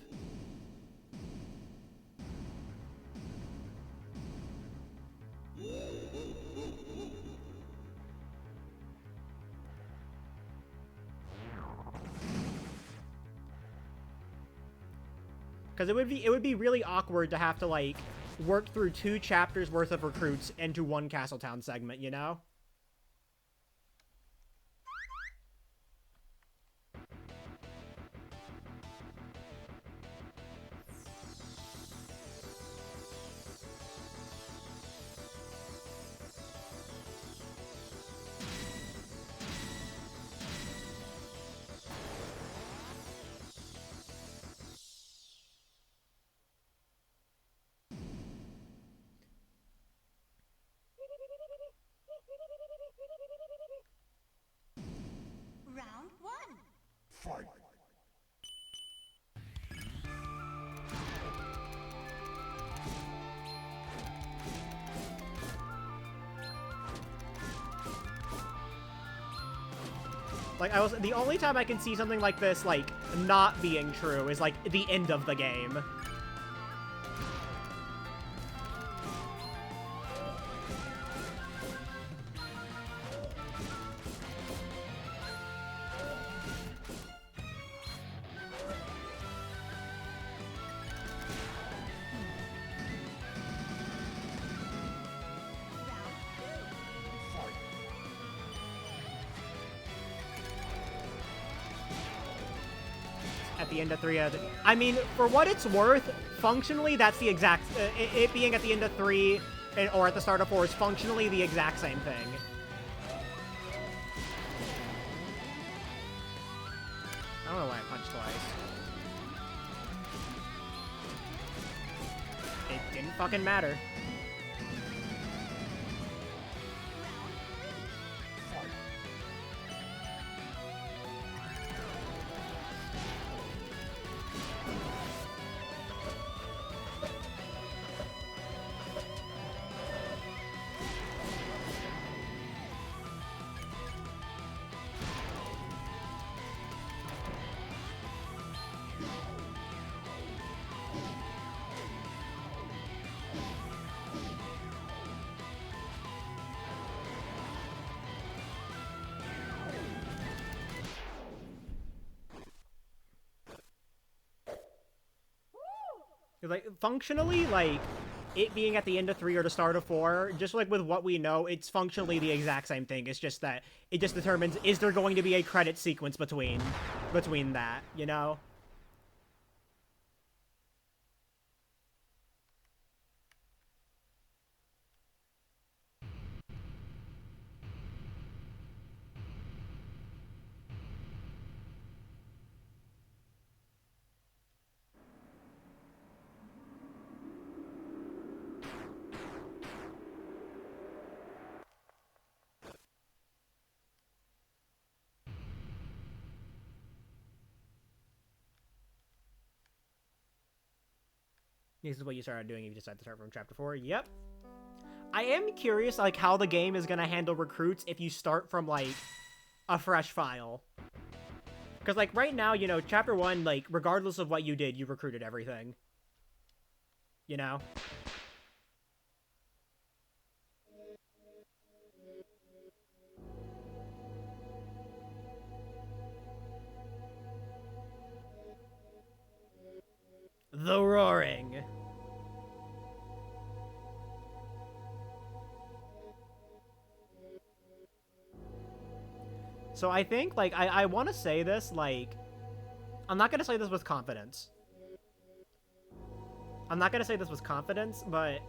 Because it would be really awkward to have to like work through 2 chapters worth of recruits into one Castletown segment, you know? Round 1. Fight. Like the only time I can see something like this like not being true is like the end of the game. At the end of 3, I mean, for what it's worth, functionally that's the exact, it being at the end of 3 or at the start of 4 is functionally the exact same thing. I don't know why I punched twice. It didn't fucking matter. Like, functionally, like, it being at the end of 3 or the start of 4, just like with what we know, it's functionally the exact same thing. It's just that it just determines, is there going to be a credit sequence between that, you know? This is what you started doing if you decide to start from chapter 4. Yep. I am curious, like, how the game is gonna handle recruits if you start from, like, a fresh file. Because, like, right now, you know, chapter 1, like, regardless of what you did, you recruited everything. You know? The Roaring. So I think, like, I want to say this, like, I'm not going to say this with confidence. I'm not going to say this with confidence, but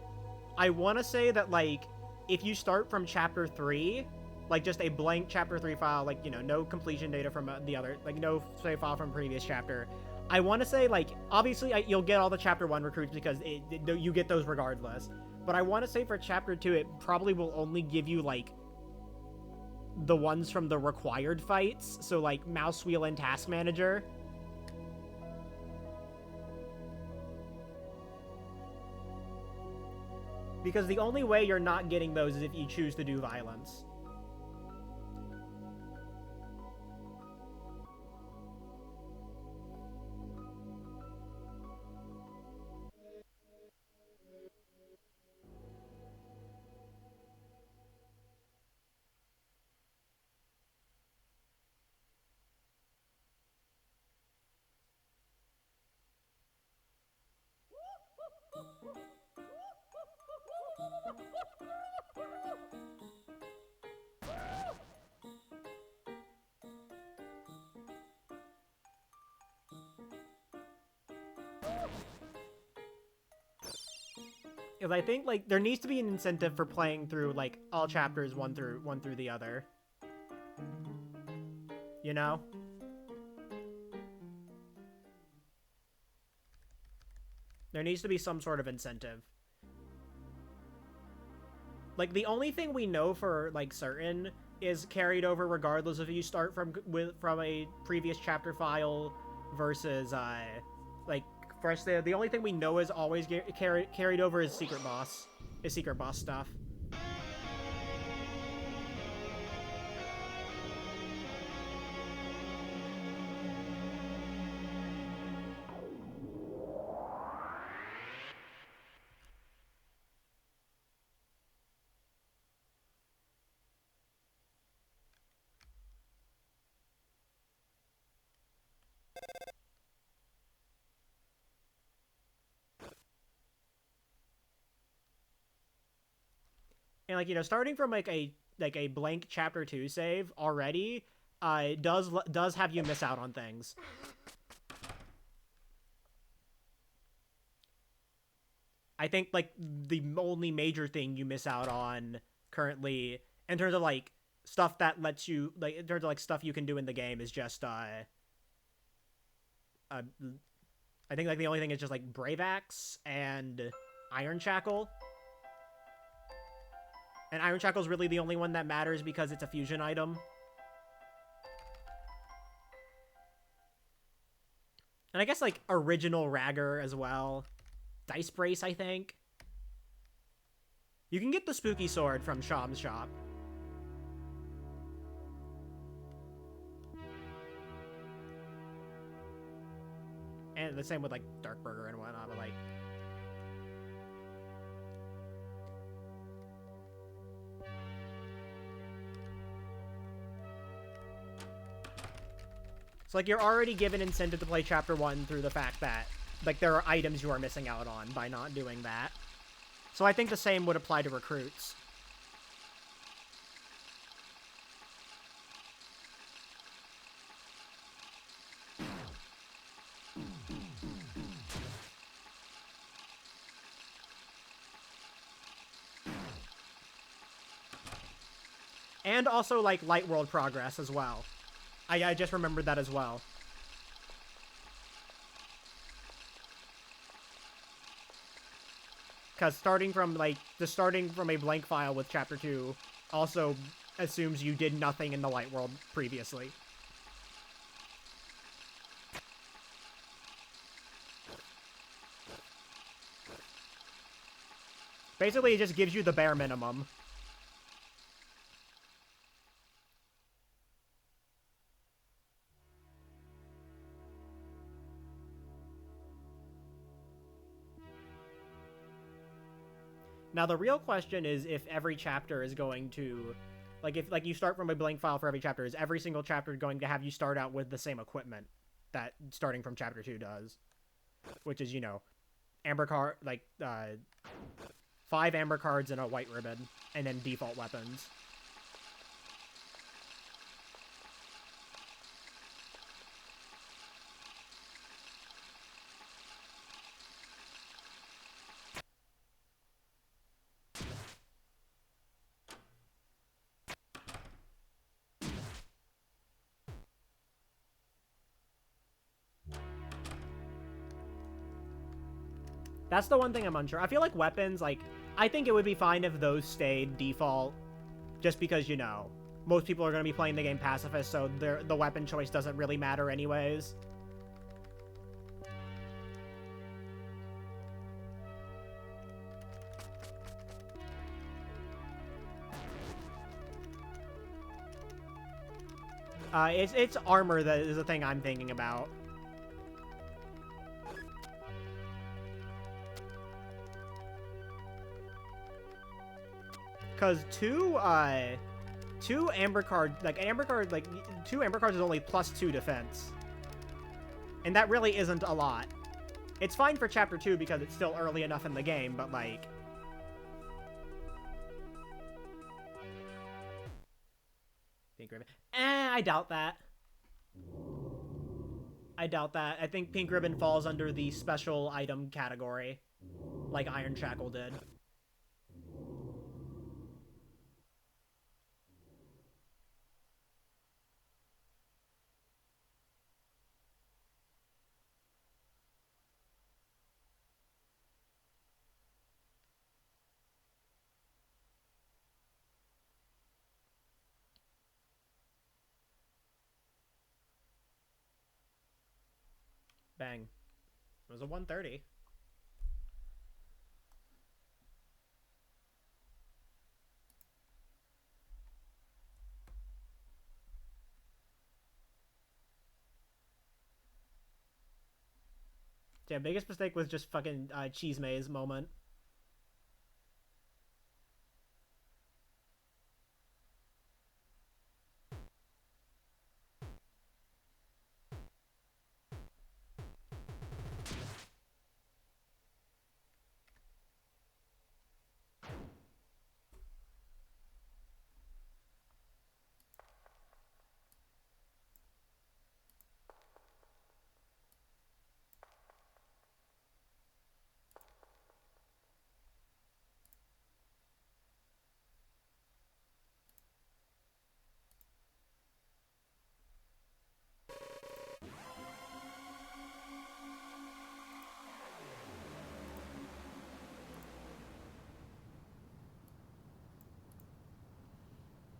I want to say that, like, if you start from chapter 3, like, just a blank chapter 3 file, like, you know, no completion data from the other, like, no save file from previous chapter, I want to say, like, obviously you'll get all the chapter 1 recruits because you get those regardless. But I want to say for chapter 2, it probably will only give you, like, the ones from the required fights. So, like, Mouse Wheel and Task Manager. Because the only way you're not getting those is if you choose to do violence. Because I think, like, there needs to be an incentive for playing through, like, all chapters one through the other. You know? There needs to be some sort of incentive. Like, the only thing we know for, like, certain is carried over regardless if you start from a previous chapter file versus, like, first, the only thing we know is always carried over is secret boss stuff. And, like, you know, starting from like a blank chapter 2 save already does have you miss out on things. I think, like, the only major thing you miss out on currently in terms of, like, stuff that lets you, like, in terms of, like, stuff you can do in the game is just I think, like, the only thing is just, like, Brave Axe and Iron Shackle. And Iron Shackle is really the only one that matters because it's a fusion item. And I guess, like, original Ragger as well. Dice Brace, I think. You can get the Spooky Sword from Sham's shop. And the same with, like, Dark Burger and whatnot, but, like... So, like, you're already given incentive to play Chapter 1 through the fact that, like, there are items you are missing out on by not doing that. So I think the same would apply to recruits. And also, like, Light World Progress as well. I just remembered that as well. Because starting from a blank file with Chapter 2 also assumes you did nothing in the Light World previously. Basically, it just gives you the bare minimum. Now, the real question is if every chapter is going to... Like, if, like, you start from a blank file for every chapter, is every single chapter going to have you start out with the same equipment that starting from Chapter 2 does? Which is, you know, amber card, like, 5 amber cards and a white ribbon, and then default weapons. That's the one thing I'm unsure. I feel like weapons, like, I think it would be fine if those stayed default, just because, you know, most people are going to be playing the game pacifist, so the weapon choice doesn't really matter anyways. It's armor that is the thing I'm thinking about. Cause two amber card, like an amber card, like 2 amber cards is only +2 defense, and that really isn't a lot. It's fine for chapter 2 because it's still early enough in the game, but like. Pink ribbon. I doubt that. I doubt that. I think Pink Ribbon falls under the special item category, like Iron Shackle did. Bang. It was a 130. Yeah, biggest mistake was just fucking Cheese Maze moment.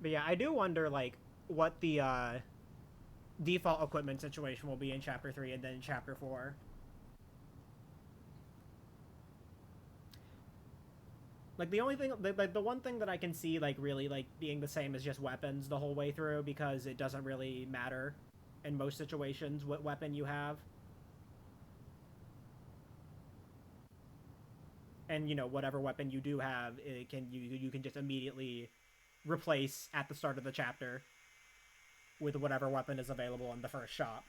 But yeah, I do wonder, like, what the default equipment situation will be in Chapter 3 and then in Chapter 4. Like, the only thing, like, the one thing that I can see, like, really, like, being the same is just weapons the whole way through, because it doesn't really matter in most situations what weapon you have. And, you know, whatever weapon you do have, it can you can just immediately replace at the start of the chapter with whatever weapon is available in the first shop.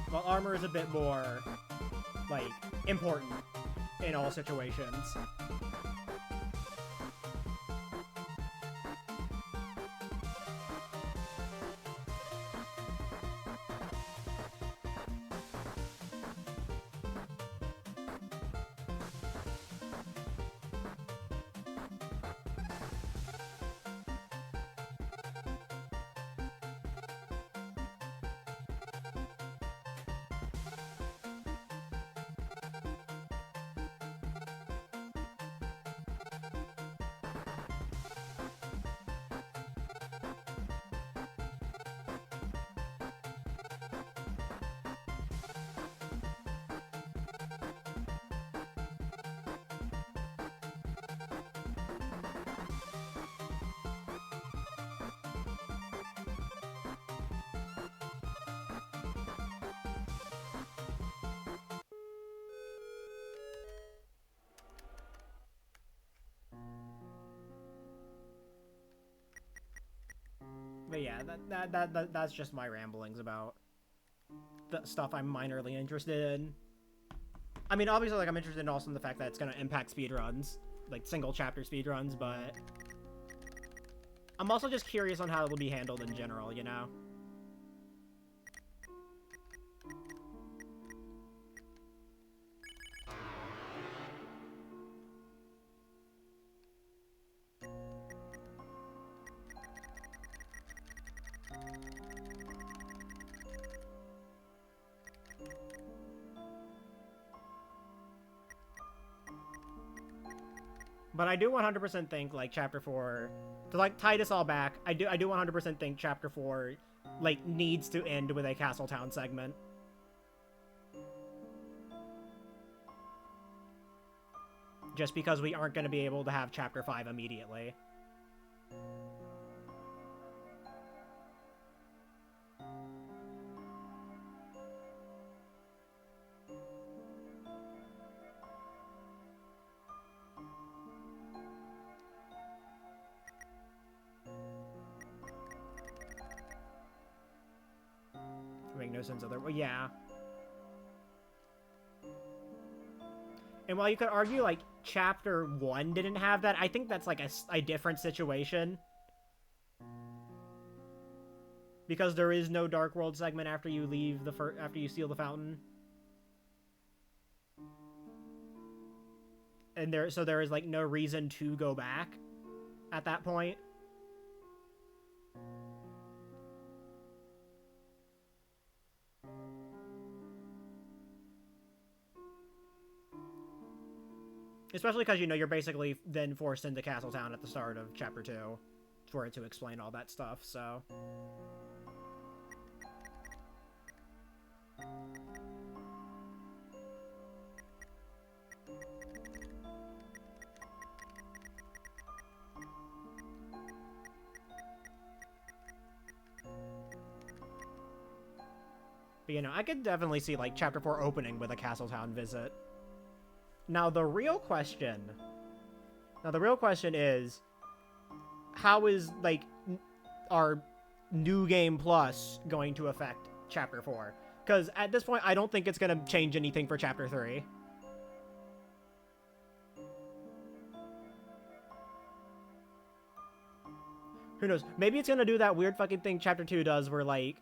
Well, armor is a bit more, like, important in all situations. But yeah, that's just my ramblings about the stuff I'm minorly interested in. I mean, obviously, like, I'm interested in also in the fact that it's gonna impact speedruns, like single chapter speedruns, but I'm also just curious on how it'll be handled in general, you know? But I do 100% think, like, Chapter 4, to, like, tie this all back, I do 100% think Chapter 4, like, needs to end with a Castletown segment. just because we aren't going to be able to have Chapter 5 immediately. Make no sense other. Well, yeah. And while you could argue, like, Chapter 1 didn't have that, I think that's, like, a different situation. Because there is no Dark World segment after you leave after you steal the fountain. And there is, like, no reason to go back at that point. Especially because, you know, you're basically then forced into Castletown at the start of Chapter 2 for it to explain all that stuff, so... But, you know, I could definitely see, like, Chapter 4 opening with a Castletown visit. Now, the real question is, how is, like, our New Game Plus going to affect Chapter 4? Because at this point, I don't think it's going to change anything for Chapter 3. Who knows? Maybe it's going to do that weird fucking thing Chapter 2 does where, like,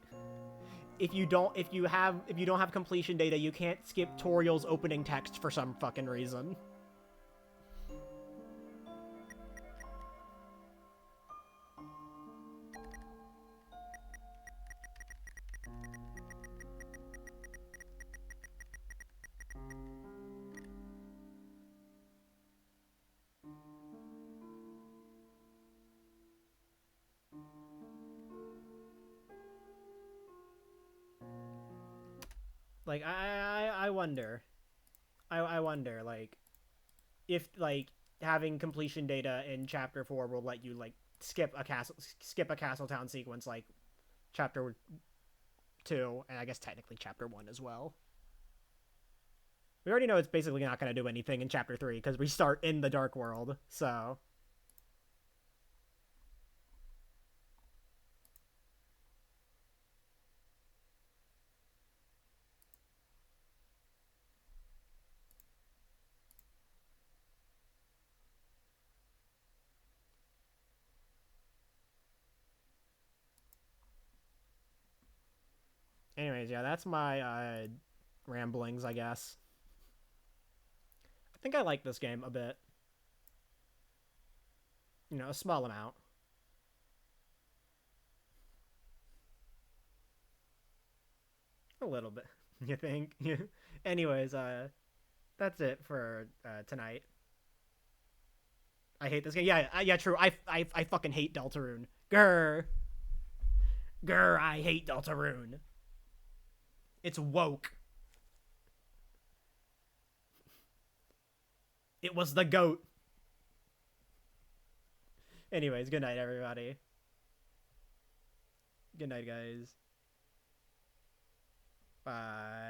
if you don't have completion data, you can't skip Toriel's opening text for some fucking reason. Like, I wonder. I wonder, like, if, like, having completion data in Chapter 4 will let you, like, skip a Castletown sequence, like, Chapter 2, and I guess technically Chapter 1 as well. We already know it's basically not going to do anything in Chapter 3, because we start in the Dark World, so... Anyways, yeah, that's my ramblings, I guess. I think I like this game a bit. You know, a small amount. A little bit, you think? Anyways, that's it for tonight. I hate this game. Yeah, true. I fucking hate Deltarune. Grr. Grr, I hate Deltarune. It's woke. It was the goat. Anyways, good night, everybody. Good night, guys. Bye.